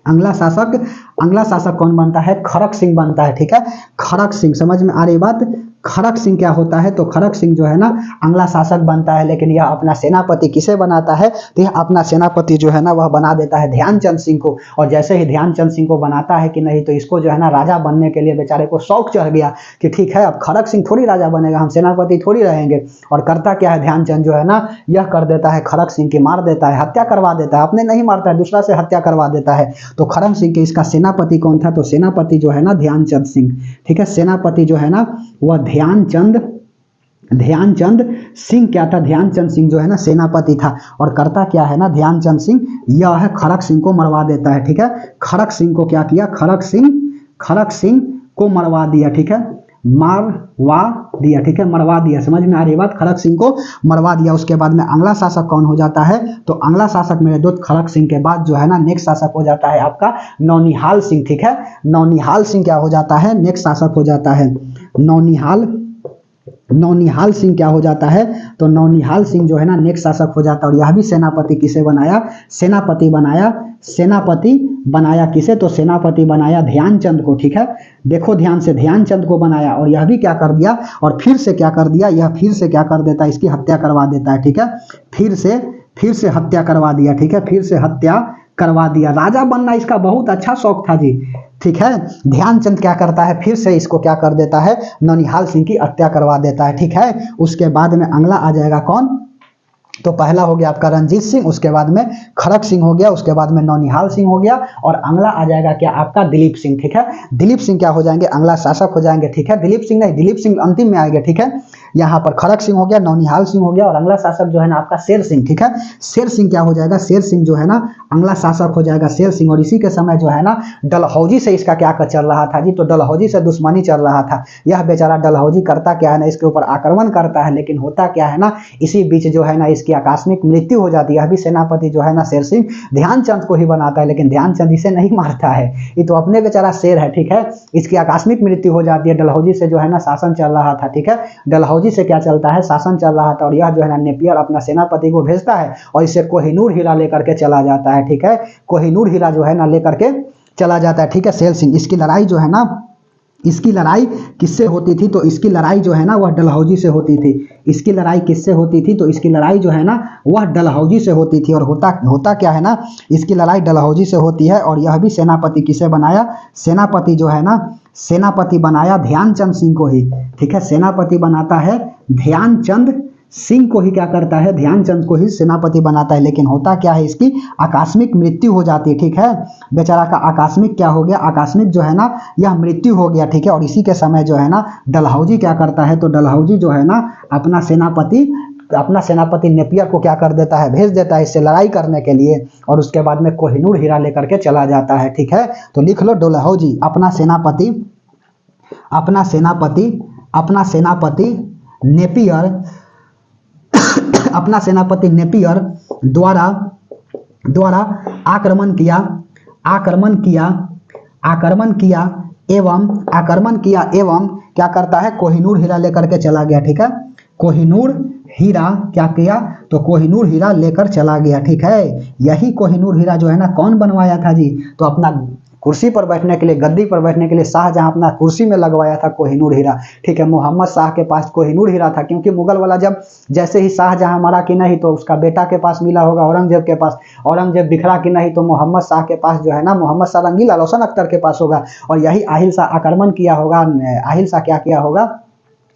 अगला शासक कौन बनता है, खड़क सिंह बनता है, ठीक है। खड़क सिंह, समझ में आ रही बात। खड़क सिंह क्या होता है, तो खड़क सिंह जो है ना अगला शासक बनता है। लेकिन यह अपना सेनापति किसे बनाता है, तो यह अपना सेनापति जो है ना वह बना देता है ध्यानचंद सिंह को। और जैसे ही ध्यानचंद सिंह को बनाता है कि नहीं, तो इसको जो है ना राजा बनने के लिए बेचारे को शौक चढ़ गया कि ठीक है अब खड़क सिंह थोड़ी राजा बनेगा, हम सेनापति थोड़ी रहेंगे। और करता क्या है, ध्यानचंद जो है ना यह कर देता है, खड़क सिंह की मार देता है, हत्या करवा देता है। अपने नहीं मारता है, दूसरा से हत्या करवा देता है। तो खड़क सिंह के इसका सेनापति कौन था, तो सेनापति जो है ना ध्यानचंद सिंह, ठीक है। सेनापति जो है ना वह ध्यानचंद सिंह क्या था, ध्यानचंद सिंह जो है ना सेनापति था। और करता क्या है ना, ध्यानचंद सिंह यह है खड़क सिंह को मरवा देता है, ठीक है। खड़क सिंह को क्या किया, खड़क सिंह को मरवा दिया, ठीक है। मरवा दिया, ठीक है, मरवा दिया। समझ में आ रही बात, खड़क सिंह को मरवा दिया। उसके बाद में अगला शासक कौन हो जाता है, तो अगला शासक मेरे दोस्त खड़क सिंह के बाद जो है ना नेक्स्ट शासक हो जाता है आपका नौनिहाल सिंह, ठीक है। नौनिहाल सिंह क्या हो जाता है, नेक्स्ट शासक हो जाता है नौनिहाल सिंह क्या हो जाता है, तो नौनिहाल सिंह जो है ना नेक्स्ट शासक हो जाता है। और यह भी सेनापति किसे बनाया, सेनापति बनाया किसे, तो सेनापति बनाया ध्यानचंद को, ठीक है। देखो ध्यान से, ध्यानचंद को बनाया। और यह भी क्या कर दिया, और फिर से क्या कर दिया, यह फिर से क्या कर देता है, इसकी हत्या करवा देता है, ठीक है। फिर से हत्या करवा दिया, ठीक है। फिर से हत्या करवा दिया। राजा बनना इसका बहुत अच्छा शौक था जी, ठीक है। ध्यानचंद क्या करता है, फिर से इसको क्या कर देता है, नौनिहाल सिंह की हत्या करवा देता है, ठीक है। उसके बाद में अगला आ जाएगा कौन, तो पहला हो गया आपका रंजीत सिंह, उसके बाद में खड़क सिंह हो गया, उसके बाद में नौनिहाल सिंह हो गया। और अगला आ जाएगा क्या आपका दिलीप सिंह, ठीक है। दिलीप सिंह क्या हो जाएंगे, अगला शासक हो जाएंगे, ठीक है। दिलीप सिंह नहीं, दिलीप सिंह अंतिम में आएंगे, ठीक है। यहाँ पर खड़क सिंह हो गया, नौनिहाल सिंह हो गया, और अगला शासक जो है ना आपका शेर सिंह, ठीक है। शेर सिंह क्या हो जाएगा, शेर सिंह जो है ना अगला शासक हो जाएगा, शेर सिंह। और इसी के समय जो है ना डलहौजी से इसका क्या चल रहा था जी, तो डलहौजी से दुश्मनी चल रहा था। यह बेचारा डलहौजी करता क्या है ना, इसके ऊपर आक्रमण करता है। लेकिन होता क्या है ना, इसी बीच जो है ना इसकी आकस्मिक मृत्यु हो जाती है। अभी सेनापति जो है ना शेर सिंह ध्यानचंद को ही बनाता है, लेकिन ध्यानचंद इसे नहीं मारता है, ये तो अपने बेचारा शेर है, ठीक है। इसकी आकस्मिक मृत्यु हो जाती है। डलहौजी से जो है ना शासन चल रहा था, ठीक है। डलहौजी से क्या चलता है, शासन चल रहा था। और यह जो है ना नेपियर अपना सेनापति को भेजता है और इसे कोहिनूर हीरा लेकर के चला जाता है, ठीक है। कोहिनूर हीरा जो है ना लेकर के चला जाता है, ठीक है। शेर सिंह, इसकी लड़ाई जो है ना, इसकी लड़ाई किससे होती थी, तो इसकी लड़ाई जो है ना वह डलहौजी से होती थी। इसकी लड़ाई किससे होती थी, तो इसकी लड़ाई जो है ना वह डलहौजी से होती थी। और होता क्या है ना, इसकी लड़ाई डलहौजी से होती है। और यह भी सेनापति किसे बनाया, सेनापति जो है ना सेनापति बनाया ध्यानचंद सिंह को ही, ठीक है। सेनापति बनाता है ध्यानचंद सिंह को ही, क्या करता है, ध्यानचंद को ही सेनापति बनाता है। लेकिन होता क्या है, इसकी आकस्मिक मृत्यु हो जाती है, ठीक है। बेचारा का आकस्मिक क्या हो गया, आकस्मिक जो है ना यह मृत्यु हो गया, ठीक है। और इसी के समय जो है ना डलहौजी क्या करता है, तो डलहौजी जो है ना अपना सेनापति नेपियर को क्या कर देता है, भेज देता है इससे लड़ाई करने के लिए। और उसके बाद में कोहिनूर हीरा लेकर के चला जाता है, ठीक है। तो लिख लो, डलहौजी अपना सेनापति नेपियर द्वारा आक्रमण किया एवं क्या करता है, कोहिनूर हीरा लेकर के चला गया, ठीक है। कोहिनूर हीरा क्या किया, तो कोहिनूर हीरा लेकर चला गया, ठीक है। यही कोहिनूर हीरा जो है ना कौन बनवाया था जी, तो अपना कुर्सी पर बैठने के लिए, गद्दी पर बैठने के लिए शाहजहां अपना कुर्सी में लगवाया था कोहिनूर हीरा, ठीक है। मोहम्मद शाह के पास कोहिनूर हीरा था, क्योंकि मुगल वाला जब जैसे ही शाहजहां मरा कि नहीं, तो उसका बेटा के पास मिला होगा औरंगजेब के पास, औरंगजेब बिखरा कि नहीं, तो मोहम्मद शाह के पास जो है ना मोहम्मद शाह रंगीला रोशन अख्तर के पास होगा। और यही आहिल शाह आक्रमण किया होगा, आहिल शाह क्या किया होगा,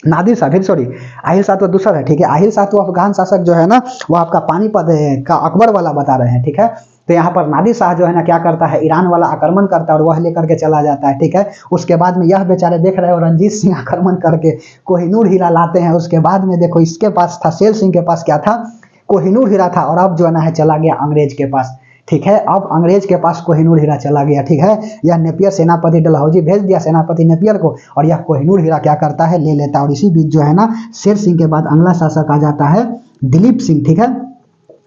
नादिर शाह, फिर सॉरी आहिल शाह तो दूसरा है, ठीक है। आहिल शाह तो अफगान शासक जो है ना वो आपका पानीपत का अकबर वाला बता रहे हैं, ठीक है। तो यहाँ पर नादिर शाह जो है ना क्या करता है, ईरान वाला आक्रमण करता है और वह लेकर के चला जाता है, ठीक है। उसके बाद में यह बेचारे देख रहे हो रणजीत सिंह आक्रमण करके कोहिनूर हीरा लाते हैं। उसके बाद में देखो इसके पास था, शेर सिंह के पास क्या था, कोहिनूर हीरा था, और अब जो है ना चला गया अंग्रेज के पास, ठीक है। अब अंग्रेज के पास कोहिनूर हीरा चला गया, ठीक है। यह नेपियर सेनापति डलहौजी भेज दिया सेनापति नेपियर को, और यह कोहिनूर हीरा क्या करता है, ले लेता है। और इसी बीच जो है ना शेर सिंह के बाद अगला शासक आ जाता है दिलीप सिंह, ठीक है।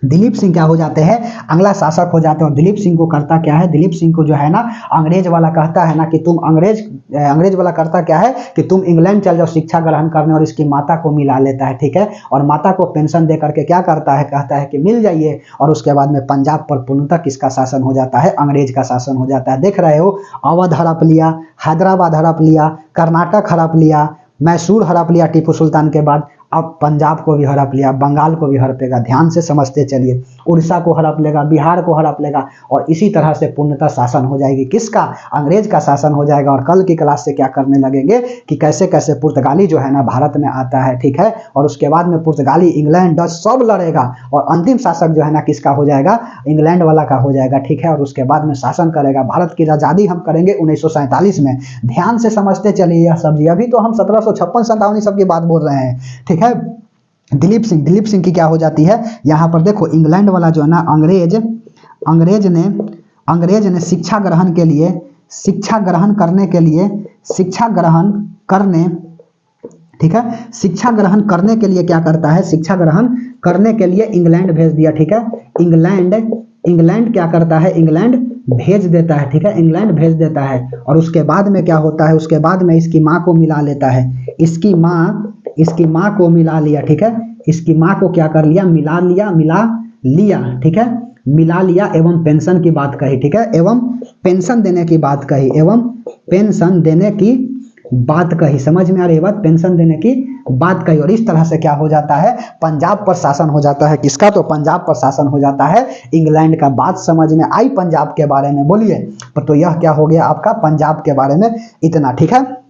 दिलीप सिंह क्या हो जाते हैं, अगला शासक हो जाते हैं। और दिलीप सिंह को करता क्या है, दिलीप सिंह को जो है ना अंग्रेज वाला कहता है ना कि तुम अंग्रेज वाला करता क्या है कि तुम इंग्लैंड चल जाओ शिक्षा ग्रहण करने, और इसकी माता को मिला लेता है, ठीक है। और माता को पेंशन दे करके क्या करता है, कहता है कि मिल जाइए। और उसके बाद में पंजाब पर पूर्णतः किसका शासन हो जाता है, अंग्रेज का शासन हो जाता है। देख रहे हो, अवध हड़प लिया, हैदराबाद हड़प लिया, कर्नाटक हड़प लिया, मैसूर हड़प लिया टीपू सुल्तान के बाद, अब पंजाब को भी हड़प लिया, बंगाल को भी हड़पेगा। ध्यान से समझते चलिए, उड़ीसा को हड़प लेगा, बिहार को हड़प लेगा, और इसी तरह से पूर्णतः शासन हो जाएगी किसका, अंग्रेज का शासन हो जाएगा। और कल की क्लास से क्या करने लगेंगे कि कैसे कैसे पुर्तगाली जो है ना भारत में आता है, ठीक है। और उसके बाद में पुर्तगाली, इंग्लैंड, डच सब लड़ेगा, और अंतिम शासक जो है ना किसका हो जाएगा, इंग्लैंड वाला का हो जाएगा, ठीक है। और उसके बाद में शासन करेगा। भारत की आज़ादी हम करेंगे 1947 में। ध्यान से समझते चलिए यह सब्जी, अभी तो हम 1756-57 सब की बात बोल रहे हैं, ठीक है। दिलीप सिंह की क्या हो जाती है, यहाँ पर देखो इंग्लैंड वाला जो है ना अंग्रेज ने शिक्षा ग्रहण करने, ठीक है, शिक्षा ग्रहण करने के लिए क्या करता है, शिक्षा ग्रहण करने के लिए इंग्लैंड भेज दिया, ठीक है। इंग्लैंड क्या करता है, इंग्लैंड भेज देता है, ठीक है, इंग्लैंड भेज देता है। और उसके बाद में क्या होता है, उसके बाद में इसकी माँ को मिला लेता है, इसकी माँ को मिला लिया, ठीक है। इसकी माँ को क्या कर लिया, मिला लिया, ठीक है, मिला लिया। एवं पेंशन की बात कही, ठीक है, एवं पेंशन देने की बात कही, समझ में आ रही बात, पेंशन देने की बात कही। और इस तरह से क्या हो जाता है, पंजाब पर शासन हो जाता है किसका, तो पंजाब पर शासन हो जाता है इंग्लैंड का। बात समझ में आई पंजाब के बारे में, बोलिए। तो यह क्या हो गया आपका पंजाब के बारे में इतना, ठीक है।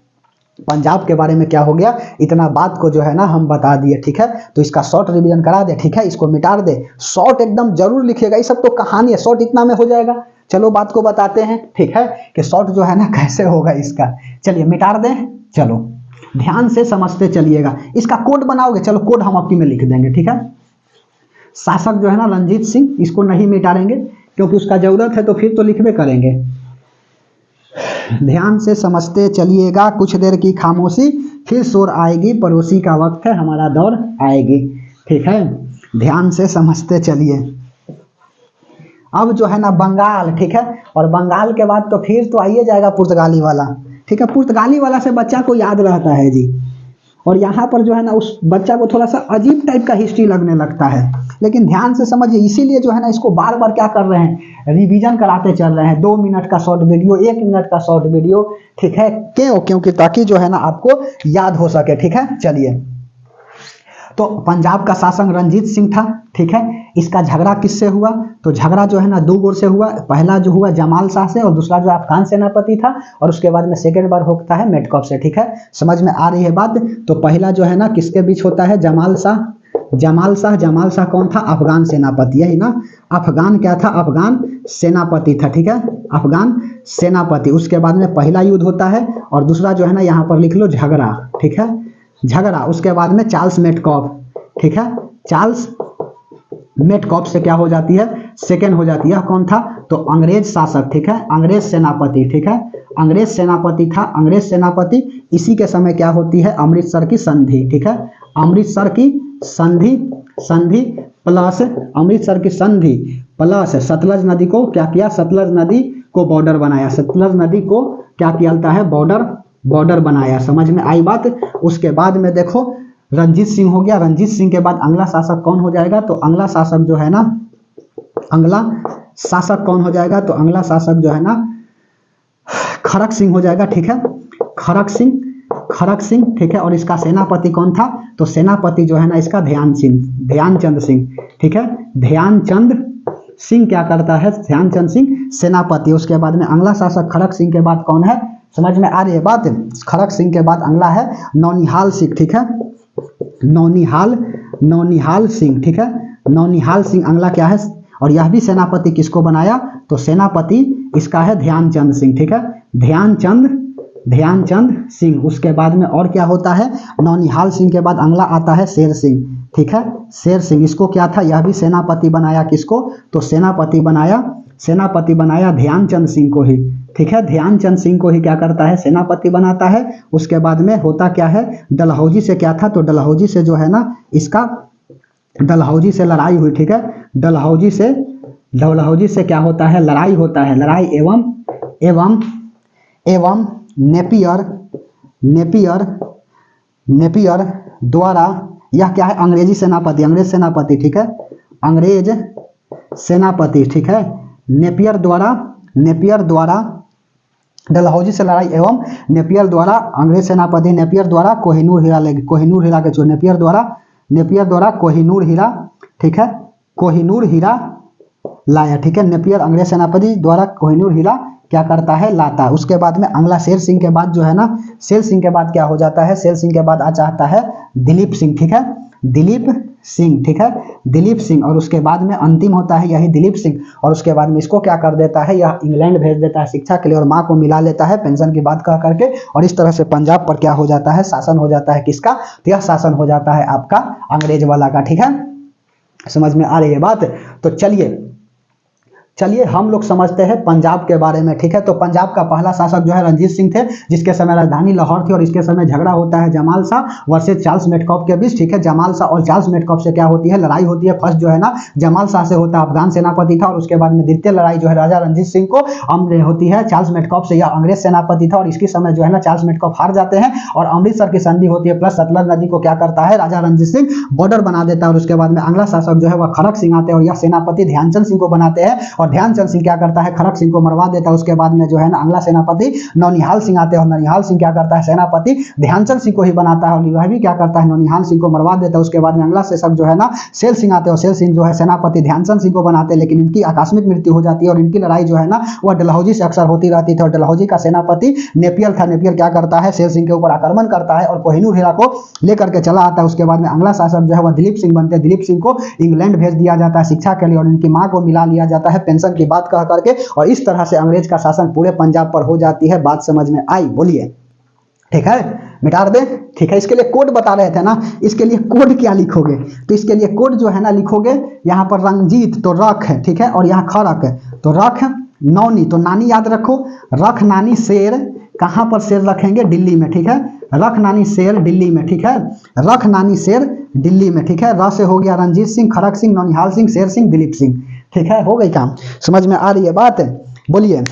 पंजाब के बारे में क्या हो गया, इतना बात को जो है ना हम बता दिए, ठीक है। तो इसका शॉर्ट रिवीजन करा दे, ठीक है, इसको मिटा दे। शॉर्ट एकदम जरूर लिखिएगा, ये सब तो कहानी है, शॉर्ट इतना में हो जाएगा। चलो बात को बताते हैं, ठीक है, कि शॉर्ट जो है ना कैसे होगा इसका। चलिए मिटा दें, चलो ध्यान से समझते चलिएगा। इसका कोड बनाओगे, चलो कोड हम आपकी में लिख देंगे, ठीक है। शासक जो है ना रणजीत सिंह, इसको नहीं मिटाएंगे क्योंकि उसका जरूरत है, तो फिर तो लिखबे करेंगे। ध्यान से समझते चलिएगा, कुछ देर की खामोशी फिर शोर आएगी, पड़ोसी का वक्त है हमारा दौर आएगी, ठीक है। ध्यान से समझते चलिए। अब जो है ना बंगाल, ठीक है, और बंगाल के बाद तो फिर तो आइए जाएगा पुर्तगाली वाला, ठीक है। पुर्तगाली वाला से बच्चा को याद रहता है जी, और यहाँ पर जो है ना उस बच्चा को थोड़ा सा अजीब टाइप का हिस्ट्री लगने लगता है, लेकिन ध्यान से समझिए। इसीलिए जो है ना इसको बार बार क्या कर रहे हैं, रिवीजन कराते चल रहे हैं। 2 मिनट का शॉर्ट वीडियो, 1 मिनट का शॉर्ट वीडियो, ठीक है, क्योंकि ताकि जो है ना आपको याद हो सके, ठीक है। चलिए, तो पंजाब का शासक रणजीत सिंह था, ठीक है। इसका झगड़ा किससे हुआ, तो झगड़ा जो है ना 2 गोर से हुआ। पहला जो हुआ जमाल शाह से, और दूसरा जो अफगान सेनापति था, और उसके बाद में सेकेंड बार होता है मेटकॉप से, ठीक है। समझ में आ रही है बात। तो पहला जो है ना किसके बीच होता है, जमाल शाह कौन था, अफगान सेनापति, यही ना, अफगान क्या था, अफगान सेनापति था, ठीक है, अफगान सेनापति। उसके बाद में पहला युद्ध होता है, और दूसरा जो है ना यहाँ पर लिख लो झगड़ा, ठीक है, झगड़ा। उसके बाद में चार्ल्स मेटकॉफ, ठीक है, चार्ल्स मेटकॉफ से क्या हो जाती है, सेकेंड हो जाती है। कौन था, तो अंग्रेज शासक, ठीक है, अंग्रेज सेनापति, ठीक है, अंग्रेज सेनापति था, अंग्रेज सेनापति। इसी के समय क्या होती है, अमृतसर की संधि, ठीक है, अमृतसर की संधि प्लस अमृतसर की संधि प्लस सतलज नदी को क्या किया, सतलज नदी को बॉर्डर बनाया, सतलज नदी को क्या किया है, बॉर्डर बनाया। समझ में आई बात। उसके बाद में देखो रणजीत सिंह हो गया। रणजीत सिंह के बाद अगला शासक कौन हो जाएगा, तो अगला शासक जो है ना, अगला शासक कौन हो जाएगा, तो अगला शासक जो है ना खड़क सिंह हो जाएगा, ठीक है, खड़क सिंह, ठीक है। और इसका सेनापति कौन था, तो सेनापति जो है ना इसका ध्यानचंद सिंह, ठीक है, ध्यानचंद सिंह क्या करता है, ध्यानचंद सिंह सेनापति। उसके बाद में अगला शासक खड़क सिंह के बाद कौन है, समझ में आ रही है बात। खड़क सिंह के बाद अगला है नौनिहाल सिंह, ठीक है, नौनिहाल सिंह, ठीक है, नौनिहाल सिंह अगला क्या है। और यह भी सेनापति किसको बनाया, तो सेनापति इसका है ध्यानचंद सिंह, ठीक है, ध्यानचंद सिंह। उसके बाद में और क्या होता है, नौनिहाल सिंह के बाद अगला आता है शेर सिंह, ठीक है, शेर सिंह। इसको क्या था, यह भी सेनापति बनाया किसको, तो सेनापति बनाया ध्यानचंद सिंह को ही, ठीक है, ध्यानचंद सिंह को ही क्या करता है, सेनापति बनाता है। उसके बाद में होता क्या है, डलहौजी से क्या था, तो डलहौजी से जो है ना इसका डलहौजी से लड़ाई हुई, ठीक है, डलहौजी से क्या होता है, लड़ाई होता है, लड़ाई एवं नेपियर द्वारा, यह क्या है, अंग्रेज सेनापति, ठीक है, अंग्रेज सेनापति, ठीक है, नेपियर द्वारा डलहौजी से लड़ाई एवं नेपियर द्वारा, अंग्रेज सेनापति नेपियर द्वारा कोहिनूर हीरा के जो नेपियर द्वारा कोहिनूर हीरा, ठीक है, कोहिनूर हीरा लाया, ठीक है, नेपियर अंग्रेज सेनापति द्वारा कोहिनूर हीरा क्या करता है, लाता है। उसके बाद में अगला शेर सिंह के बाद जो है ना, शेर सिंह के बाद क्या हो जाता है, शेर सिंह के बाद आ जाता है दिलीप सिंह, ठीक है, दिलीप सिंह। और उसके बाद में अंतिम होता है यही दिलीप सिंह। और उसके बाद में इसको क्या कर देता है, यह इंग्लैंड भेज देता है शिक्षा के लिए और माँ को मिला लेता है पेंशन की बात कह करके। और इस तरह से पंजाब पर क्या हो जाता है, शासन हो जाता है किसका, तो यह शासन हो जाता है आपका अंग्रेज वाला का, ठीक है, समझ में आ रही है बात। तो चलिए हम लोग समझते हैं पंजाब के बारे में, ठीक है। तो पंजाब का पहला शासक जो है रणजीत सिंह थे, जिसके समय राजधानी लाहौर थी और इसके समय झगड़ा होता है Jamal Shah versus Charles Metcalfe के बीच, ठीक है। जमाल शाह और चार्ल्स मेटकॉफ से क्या होती है, लड़ाई होती है। फर्स्ट जो है ना जमाल शाह से होता है, अफगान सेनापति था, और उसके बाद में द्वितीय लड़ाई जो है राजा रणजीत सिंह को होती है चार्ल्स मेटकॉफ से, यह अंग्रेज सेनापति था। और इसके समय जो है ना चार्ल्स मेटकॉफ हार जाते हैं और अमृतसर की संधि होती है, प्लस सतलज नदी को क्या करता है राजा रणजीत सिंह बॉर्डर बना देता है। और उसके बाद में अगला शासक जो है वह खड़क सिंह आते हैं और यह सेनापति ध्यानचंद सिंह को बनाते हैं, और ध्यानचंद सिंह क्या करता है, खड़क सिंह को मरवा देता है। उसके बाद में जो है ना अगला सेनापति नौनिहाल सिंह आते हैं और नौनिहाल सिंह क्या करता है, सेनापति ध्यानचंद सिंह को ही बनाता है और वह भी क्या करता है, नौनिहाल सिंह को मरवा देता है। उसके बाद में अगला शासक जो है ना शेर सिंह आते हैं और शेर सिंह जो है सेनापति ध्यानचंद सिंह को बनाते हैं, लेकिन इनकी आकस्मिक मृत्यु हो जाती है और इनकी लड़ाई जो है ना वह डलहौजी से अक्सर होती रहती थी। और डलहौजी का सेनापति नेपियर था। नेपियर क्या करता है, शेर सिंह के ऊपर आक्रमण करता है और कोहिनूर हीरा को लेकर के चला आता है। उसके बाद में अगला शासक जो है वह दिलीप सिंह बनते हैं। दिलीप सिंह को इंग्लैंड भेज दिया जाता है शिक्षा के लिए और इनकी मां को मिला लिया जाता है पेंशन की बात कह करके, और इस तरह से अंग्रेज का शासन पूरे पंजाब पर हो जाती है। बात समझ में आई, बोलिए, ठीक है, मिटा दे, ठीक है। इसके लिए कोड बता रहे थे ना, इसके लिए कोड क्या लिखोगे, तो इसके लिए कोड जो है ना लिखोगे यहाँ पर रंजीत तो रख है, ठीक है, और यहाँ खरक है तो रख, नौनी तो नानी याद रखो, रख नानी शेर, कहाँ पर शेर रखेंगे, दिल्ली में, ठीक है, रख नानी शेर दिल्ली में, ठीक है, रख नानी शेर दिल्ली में, ठीक है। र से हो गया रंजीत सिंह, खरक सिंह, नौनिहाल सिंह, शेर सिंह, दिलीप सिंह, ठीक है, हो गई काम, समझ में आ रही है बात, बोलिए।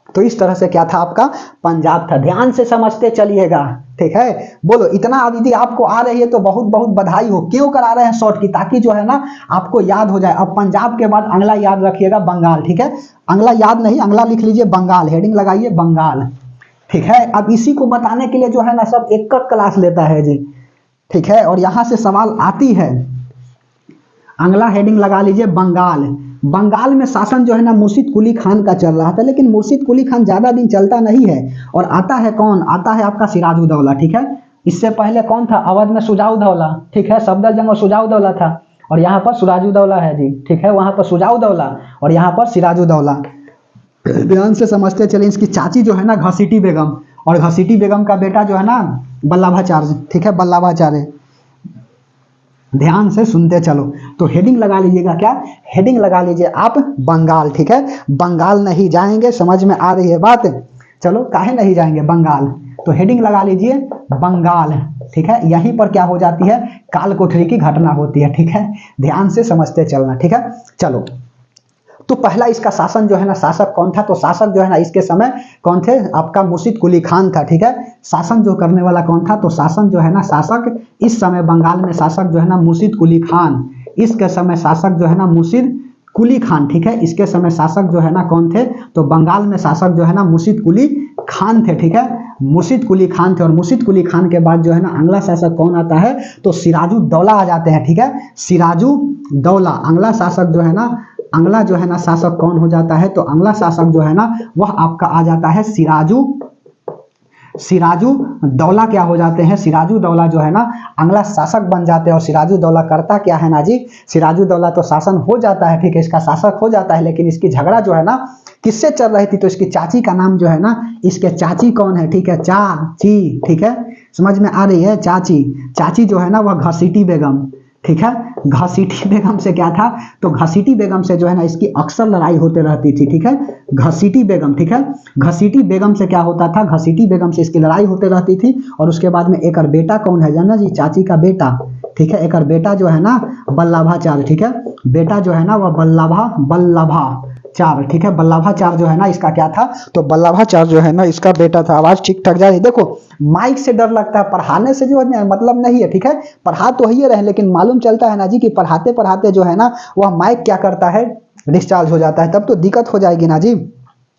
तो इस तरह से क्या था आपका पंजाब था, ध्यान से समझते चलिएगा, ठीक है। बोलो, इतना यदि आपको आ रही है तो बहुत बहुत बधाई हो। क्यों करा रहे हैं शॉर्ट की, ताकि जो है ना आपको याद हो जाए। अब पंजाब के बाद अगला याद रखिएगा बंगाल, ठीक है, अगला याद नहीं, अगला लिख लीजिए बंगाल, हेडिंग लगाइए बंगाल, ठीक है। अब इसी को बताने के लिए जो है ना सब एक क्लास लेता है जी, ठीक है, और यहां से सवाल आती है। अगला हेडिंग लगा लीजिए बंगाल। बंगाल में शासन जो है ना मुर्शिद कुली खान का चल रहा था, लेकिन मुर्शिद कुली खान ज्यादा दिन चलता नहीं है और आता है कौन, आता है आपका सिराजुद्दौला, ठीक है। इससे पहले कौन था, अवध में सुजाउद्दौला, ठीक है, सफदरजंग और सुजाउद्दौला था, और यहाँ पर सिराजुद्दौला है जी, ठीक है, वहां पर सुजाउद्दौला और यहाँ पर सिराजुद्दौला। ध्यान से समझते चले। इसकी चाची जो है ना घसीटी बेगम, और घसीटी बेगम का बेटा जो है ना बल्लभाचार्य, ठीक है, बल्लभाचार्य। ध्यान से सुनते चलो। तो हेडिंग लगा लीजिएगा, क्या हेडिंग लगा लीजिए आप बंगाल, ठीक है, बंगाल नहीं जाएंगे, समझ में आ रही है बात, चलो काहे नहीं जाएंगे बंगाल, तो हेडिंग लगा लीजिए बंगाल, ठीक है। यहीं पर क्या हो जाती है, काल कोठरी की घटना होती है, ठीक है, ध्यान से समझते चलना, ठीक है। चलो, तो पहला इसका शासन जो है ना, शासक कौन था, तो शासक जो है ना इसके समय कौन थे, आपका मुर्शिद कुली खान था, ठीक है। शासन जो करने वाला कौन था, तो शासन जो है ना शासक इस समय बंगाल में शासक जो है ना मुर्शिद कुली खान, इसके समय शासक जो है ना मुर्शिद कुली खान, ठीक है। इसके समय शासक जो है ना कौन थे, तो बंगाल में शासक जो है ना मुर्शिद कुली खान थे, ठीक है, मुर्शिद कुली खान थे। और मुर्शिद कुली खान के बाद जो है ना अगला शासक कौन आता है, तो सिराजुद्दौला आ जाते हैं, ठीक है, सिराजुद्दौला। अगला शासक जो है ना, अगला जो है ना शासक कौन हो जाता है, तो अगला शासक जो है ना वह आपका आ जाता है सिराजू दौला क्या हो जाते हैं, सिराजू दौला जो है ना अगला शासक बन जाते हैं। और सिराजू दौला करता क्या है ना जी, सिराजू दौला तो शासन हो जाता है, ठीक है, इसका शासक हो जाता है, लेकिन इसकी झगड़ा जो है ना किससे चल रही थी, तो इसकी चाची का नाम जो है ना, इसके चाची कौन है, ठीक है, चाची, ठीक है, समझ में आ रही है, चाची, चाची जो है ना वह घसीटी बेगम, ठीक है, घसीटी बेगम से क्या था, तो घसीटी बेगम से जो है ना इसकी अक्सर लड़ाई होते रहती थी, ठीक है, घसीटी बेगम, ठीक है, घसीटी बेगम से क्या होता था, घसीटी बेगम से इसकी लड़ाई होते रहती थी। और उसके बाद में एक और बेटा कौन है जाना जी, चाची का बेटा, ठीक है, एक और बेटा जो है ना बल्लभाचार्य, ठीक है, बेटा जो है ना वह बल्लभाचार्य, ठीक है, बल्लभाचार्य जो है ना इसका क्या था, तो बल्लभाचार्य जो है ना इसका बेटा था। आवाज ठीक ठाक जा रही, देखो माइक से डर लगता है, पढ़ाने से जो है मतलब नहीं है, ठीक है, पढ़ा तो ही रहे, लेकिन मालूम चलता है ना जी कि पढ़ाते पढ़ाते जो है ना वह माइक क्या करता है, डिस्चार्ज हो जाता है, तब तो दिक्कत हो जाएगी ना जी।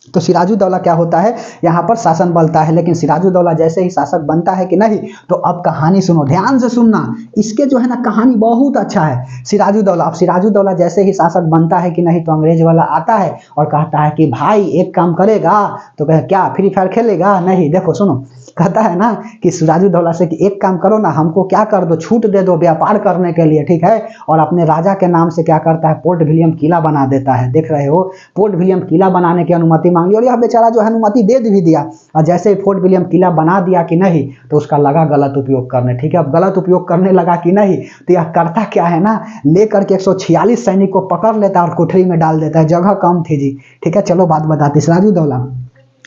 तो सिराजू दौला क्या होता है, यहाँ पर शासन बनता है, लेकिन सिराजू दौला जैसे ही शासक बनता है कि नहीं, तो अब कहानी सुनो, ध्यान से सुनना, इसके जो है ना कहानी बहुत अच्छा है। सिराजू दौला, अब सिराजू दौला जैसे ही शासक बनता है कि नहीं, तो अंग्रेज वाला आता है और कहता है कि भाई एक काम करेगा, तो कहे क्या, फ्री फायर खेलेगा, नहीं, देखो सुनो, कहता है ना कि सिराजू दौला से कि एक काम करो ना, हमको क्या कर दो, छूट दे दो व्यापार करने के लिए, ठीक है, और अपने राजा के नाम से क्या करता है, पोर्ट विलियम किला बना देता है, देख रहे हो, पोर्ट विलियम किला बनाने की अनुमति मांगी, और यह बेचारा जो है अनुमति दे भी दिया। और जैसे ही फोर्ट विलियम किला बना दिया कि नहीं, तो उसका लगा गलत उपयोग करने, ठीक है, अब गलत उपयोग करने लगा कि नहीं, तो यह करता क्या है ना, लेकर के 146 सैनिक को पकड़ लेता है और कोठरी में डाल देता है, जगह कम थी जी, ठीक है, चलो बात बताते, सिराजू दौला,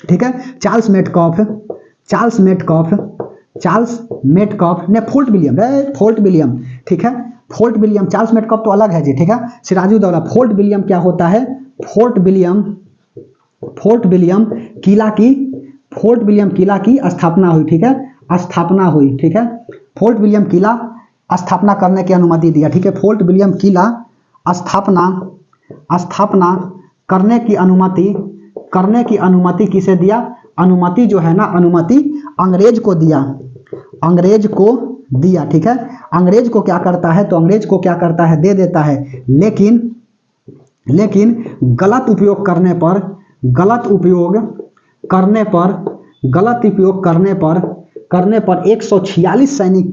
ठीक है, चार्ल्स मेटकॉफ ने फोर्ट विलियम, ठीक है, फोर्ट विलियम, चार्ल्स मेटकॉफ तो अलग है जी, ठीक है, सिराजू दौला, फोर्ट विलियम क्या होता है, फोर्ट विलियम किला की स्थापना हुई, ठीक है, स्थापना हुई, ठीक है, फोर्ट विलियम किला स्थापना करने की अनुमति दिया, ठीक है, फोर्ट विलियम किला स्थापना करने की अनुमति किसे दिया, अनुमति जो है ना, अनुमति अंग्रेज को दिया, ठीक है, अंग्रेज को क्या करता है, तो अंग्रेज को क्या करता है, दे देता है, लेकिन गलत उपयोग करने पर 146 सैनिक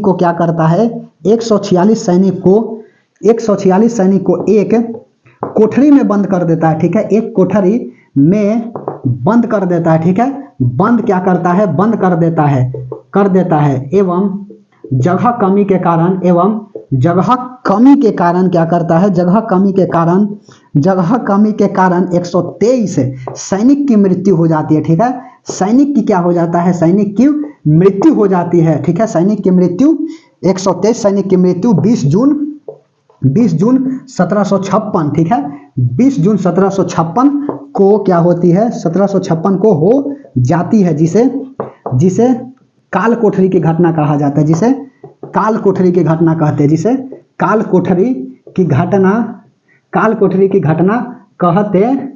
को क्या करता है, 146 सैनिक को एक कोठरी में बंद कर देता है, ठीक है, एक कोठरी में बंद कर देता है, ठीक है, बंद क्या करता है, बंद कर देता है, एवं जगह कमी के कारण क्या करता है, जगह कमी के कारण 123 सैनिक की मृत्यु हो जाती है, ठीक है, सैनिक की क्या हो जाता है, सैनिक की मृत्यु हो जाती है, ठीक है, सैनिक की मृत्यु 123 सैनिक की मृत्यु 20 जून 1756, ठीक है, 20 जून 1756 को क्या होती है, 1756 को हो जाती है, जिसे काल कोठरी की घटना कहा जाता है, जिसे काल कोठरी की घटना कहते हैं, जिसे काल कोठरी की घटना कहते हैं।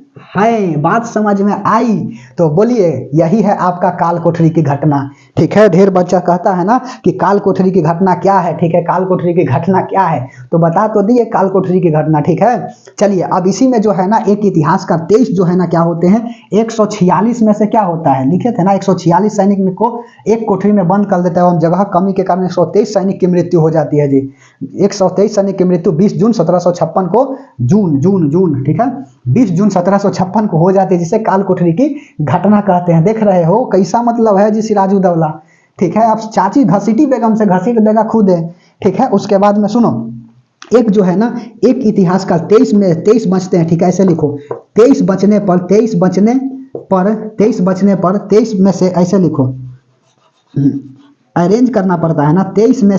बात समझ में आई, तो बोलिए यही है आपका काल कोठरी की घटना, ठीक है। ढेर बच्चा कहता है ना कि काल कोठरी की घटना क्या है, ठीक है, काल कोठरी की घटना क्या है, तो बता तो दिए काल कोठरी की घटना, ठीक है। चलिए अब इसी में जो है ना एक इतिहास का 23 जो है ना क्या होते हैं, 146 में से क्या होता है, लिखे थे ना 146 सैनिक को एक कोठरी में बंद कर देता है और जगह कमी के कारण 123 सैनिक की मृत्यु हो जाती है जी, 123 सैनिक की मृत्यु 20 जून 1756 को, जून, ठीक है, 20 जून 1756 को हो जाती है, जिसे काल कोठरी की घटना कहते हैं। देख रहे हो कैसा मतलब है जी सिराजू दौला, ठीक है। अब चाची घसीटी बेगम से घसीट देगा खुद है, ठीक है। उसके बाद में सुनो, एक जो है ना एक इतिहास का 23 में 23 बचते हैं, ठीक है, ऐसे लिखो 23 बचने पर 23 में से ऐसे लिखो, अरेंज करना पड़ता है ना, 23 में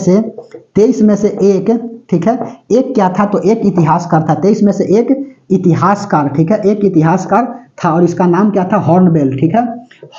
से एक, ठीक है, एक क्या था, तो एक इतिहासकार था, 23 में से एक इतिहासकार, ठीक है, एक इतिहासकार था और इसका नाम क्या था, हॉर्नबेल, ठीक है,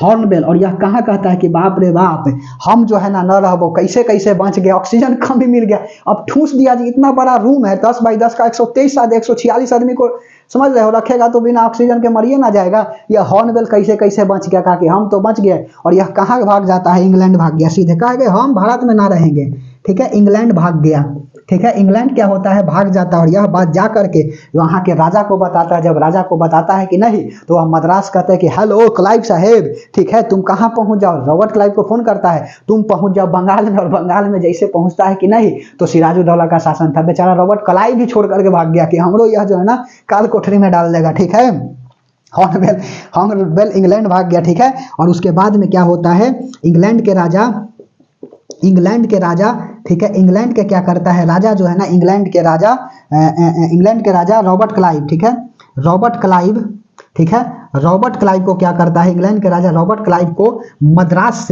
हॉर्नबेल। और यह कहाँ कहता है कि बाप रे बाप, हम जो है ना न रहो, कैसे कैसे बच गए, ऑक्सीजन कम भी मिल गया, अब ठूस दिया जी, इतना बड़ा रूम है 10 बाई 10 का, 146 आदमी को समझ रहे हो रखेगा तो बिना ऑक्सीजन के मरिए ना जाएगा। यह हॉर्नबेल कैसे कैसे बच गया, कहा कि हम तो बच गए, और यह कहाँ भाग जाता है, इंग्लैंड भाग गया, सीधे कहा कि हम भारत में ना रहेंगे, ठीक है, इंग्लैंड भाग गया, ठीक है। इंग्लैंड क्या होता है, भाग जाता है और यह बात जा करके वहाँ के राजा को बताता है। जब राजा को बताता है कि नहीं, तो वह मद्रास कहते हैं कि हेलो क्लाइव साहेब, ठीक है, तुम कहाँ पहुँच जाओ। रॉबर्ट क्लाइव को फोन करता है, तुम पहुँच जाओ बंगाल में। और बंगाल में जैसे पहुँचता है कि नहीं, तो सिराजुद्दौला का शासन था। बेचारा रॉबर्ट क्लाइव भी छोड़ करके भाग गया कि हमरो यह जो है ना काल कोठरी में डाल देगा, ठीक है। हॉर्नबिल इंग्लैंड भाग गया, ठीक है। और उसके बाद में क्या होता है, इंग्लैंड के राजा, ठीक है, इंग्लैंड के क्या करता है राजा जो है ना, इंग्लैंड के राजा रॉबर्ट क्लाइव, ठीक है, रॉबर्ट क्लाइव, ठीक है, रॉबर्ट क्लाइव को क्या करता है, इंग्लैंड के राजा रॉबर्ट क्लाइव को मद्रास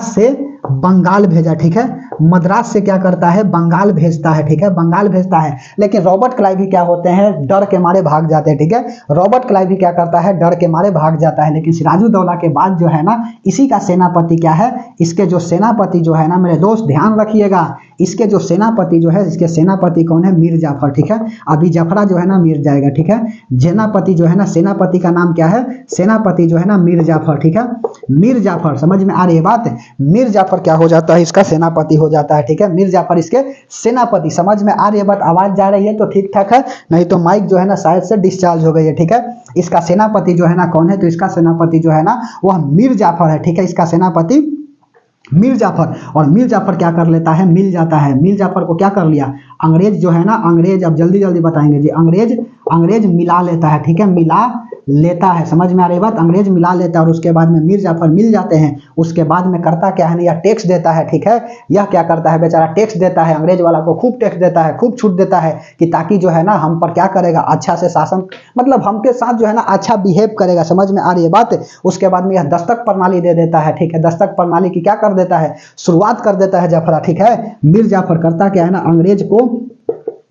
से बंगाल भेजा, ठीक है। मद्रास से क्या करता है, बंगाल भेजता है, ठीक है, बंगाल भेजता है। लेकिन रॉबर्ट क्लाइव भी क्या होते हैं, डर के मारे भाग जाते हैं, ठीक है। रॉबर्ट क्लाइव भी क्या करता है, डर के मारे भाग जाता है। लेकिन सिराजुद्दौला के बाद जो है ना, इसी का सेनापति क्या है, इसके जो सेनापति जो है ना मेरे दोस्त ध्यान रखिएगा, इसके जो सेनापति जो है, इसके सेनापति कौन है, मीर जाफर, ठीक है। अभी जफरा जो है ना मीर जाएगा, ठीक है। सेनापति जो है ना, सेनापति का नाम क्या है, सेनापति जो है ना मीर जाफर, ठीक है। मीर जाफर, समझ में आ रही है बात। मीर जाफर क्या हो जाता है, इसका सेनापति हो जाता है, ठीक है। मीर जाफर इसके सेनापति, समझ में आ रही है बात। आवाज जा रही है तो ठीक ठाक है, नहीं तो माइक जो है ना शायद से डिस्चार्ज हो गई है, ठीक है। इसका सेनापति जो है ना कौन है, तो इसका सेनापति जो है ना वह मीर जाफर है, ठीक है। इसका सेनापति मीर जाफर। और मीर जाफर क्या कर लेता है, मिल जाता है। मीर जाफर को क्या कर लिया, अंग्रेज जो है ना, अंग्रेज, अब जल्दी जल्दी बताएंगे जी, अंग्रेज मिला लेता है, ठीक है, मिला लेता है, समझ में आ रही बात। अंग्रेज मिला लेता है और उसके बाद में मीर जाफर मिल जाते हैं। उसके बाद में करता क्या है ना, यह टैक्स देता है, ठीक है। यह क्या करता है बेचारा, टैक्स देता है, अंग्रेज वाला को खूब टैक्स देता है, खूब छूट देता है कि ताकि जो है ना हम पर क्या करेगा, अच्छा से शासन, मतलब हमके साथ जो है ना अच्छा बिहेव करेगा, समझ में आ रही है बात। उसके बाद में यह दस्तक प्रणाली दे देता है, ठीक है। दस्तक प्रणाली की क्या कर देता है, शुरुआत कर देता है जफरा, ठीक है। मीर जाफर करता क्या है ना,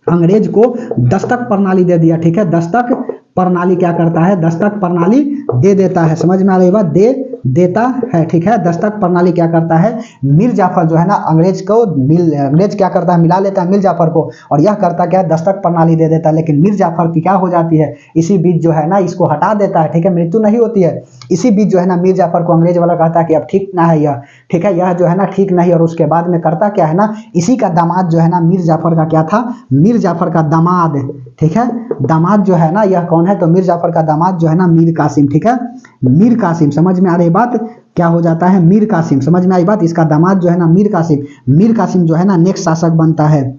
अंग्रेज को दस्तक प्रणाली दे दिया, ठीक है। दस्तक प्रणाली क्या करता है, दस्तक प्रणाली दे देता है, समझ में आ रही बात, दे देता है, ठीक है। दस्तक प्रणाली क्या करता है, मीर जाफर जो है ना अंग्रेज क्या करता है, मिला लेता है मीर जाफर को। और यह करता क्या है, दस्तक प्रणाली दे देता है। लेकिन मीर जाफर की क्या हो जाती है, इसी बीच जो है ना इसको हटा देता है, ठीक है। मृत्यु नहीं होती है, इसी बीच जो है ना मीर जाफर को अंग्रेज वाला कहता है कि अब ठीक ना है यह, ठीक है, यह जो है ना ठीक नहीं। और उसके बाद में करता क्या है ना, इसी का दामाद जो है ना मीर जाफर का क्या था, मीर जाफर का दामाद, ठीक है। दामाद जो है ना यह कौन है, तो मीर जाफर का दामाद जो है ना मीर कासिम, ठीक है। मीर कासिम, समझ में आ रही बात, क्या हो जाता है, मीर कासिम, समझ में आई बात। इसका दामाद जो है ना मीर कासिम जो है ना नेक्स्ट शासक बनता है।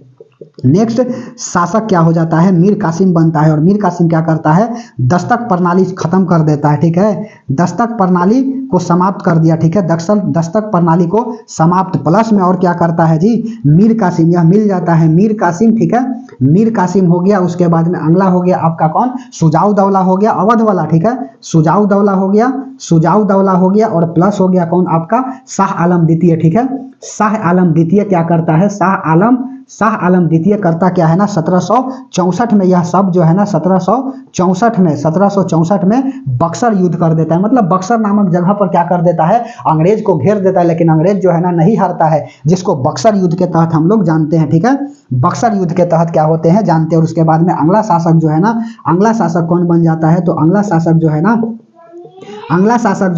नेक्स्ट शासक क्या हो जाता है, मीर कासिम बनता है। और मीर कासिम क्या करता है, दस्तक प्रणाली खत्म कर देता है, ठीक है। दस्तक प्रणाली को समाप्त कर दिया, ठीक है। दस्तक प्रणाली को समाप्त, प्लस में और क्या करता है जी, मीर कासिम, यह मिल जाता है मीर कासिम, ठीक है। मीर कासिम हो गया। उसके बाद में अगला हो गया आपका कौन, सुजाऊ दौला हो गया, अवध वाला, ठीक है। सुजाऊ दौला हो गया और प्लस हो गया कौन आपका, शाह आलम द्वितीय, ठीक है। शाह आलम द्वितीय क्या करता है, शाह आलम द्वितीय करता क्या है ना, 1764 में यह सब जो है ना 1764 में बक्सर युद्ध कर देता है। मतलब बक्सर नामक जगह पर क्या कर देता है, अंग्रेज को घेर देता है। लेकिन अंग्रेज जो है ना नहीं हारता है, जिसको बक्सर युद्ध के तहत हम लोग जानते हैं, ठीक है। बक्सर युद्ध के तहत क्या होते हैं जानते हैं। और उसके बाद में अगला शासक जो है ना, अगला शासक कौन बन जाता है, तो अगला शासक जो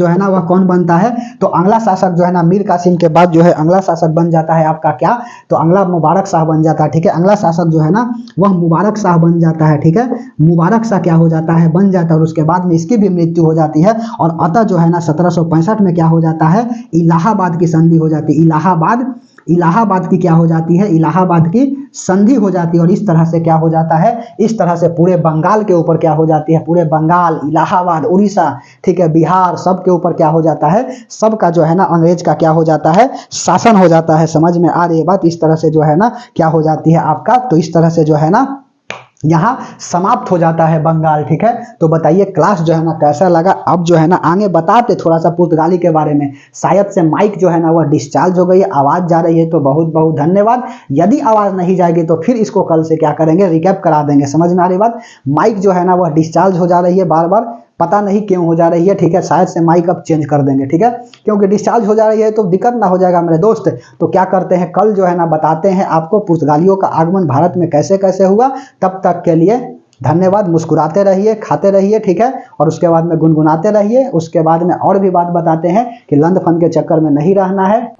है ना वह कौन बनता है, तो अगला शासक जो है ना मीर कासिम के बाद जो है अगला शासक बन जाता है आपका क्या, तो अगला मुबारक शाह बन जाता है, ठीक है। अगला शासक जो है ना वह मुबारक शाह बन जाता है, ठीक है। मुबारक शाह क्या हो जाता है, बन जाता है। और उसके बाद में इसकी भी मृत्यु हो जाती है। और अतः जो है ना 1765 में क्या हो जाता है, इलाहाबाद की संधि हो जाती है। इलाहाबाद की क्या हो जाती है, इलाहाबाद की संधि हो जाती है। और इस तरह से क्या हो जाता है, इस तरह से पूरे बंगाल के ऊपर क्या हो जाती है, पूरे बंगाल, इलाहाबाद, उड़ीसा, ठीक है, बिहार, सब के ऊपर क्या हो जाता है, सबका जो है ना अंग्रेज का क्या हो जाता है, शासन हो जाता है। समझ में आ रही है बात। इस तरह से जो है ना क्या हो जाती है आपका, तो इस तरह से जो है ना यहाँ समाप्त हो जाता है बंगाल, ठीक है। तो बताइए क्लास जो है ना कैसा लगा। अब जो है ना आगे बताते थोड़ा सा पुर्तगाली के बारे में। शायद से माइक जो है ना वह डिस्चार्ज हो गई है, आवाज़ जा रही है, तो बहुत बहुत धन्यवाद। यदि आवाज़ नहीं जाएगी तो फिर इसको कल से क्या करेंगे, रिकैप करा देंगे। समझ में आ रही बात। माइक जो है ना वह डिस्चार्ज हो जा रही है बार बार, पता नहीं क्यों हो जा रही है, ठीक है। शायद से माइक अब चेंज कर देंगे, ठीक है, क्योंकि डिस्चार्ज हो जा रही है तो दिक्कत ना हो जाएगा मेरे दोस्त। तो क्या करते हैं, कल जो है ना बताते हैं आपको पुर्तगालियों का आगमन भारत में कैसे कैसे हुआ। तब तक के लिए धन्यवाद। मुस्कुराते रहिए, खाते रहिए, ठीक है, और उसके बाद में गुनगुनाते रहिए। उसके बाद में और भी बात बताते हैं कि लंद फंद के चक्कर में नहीं रहना है।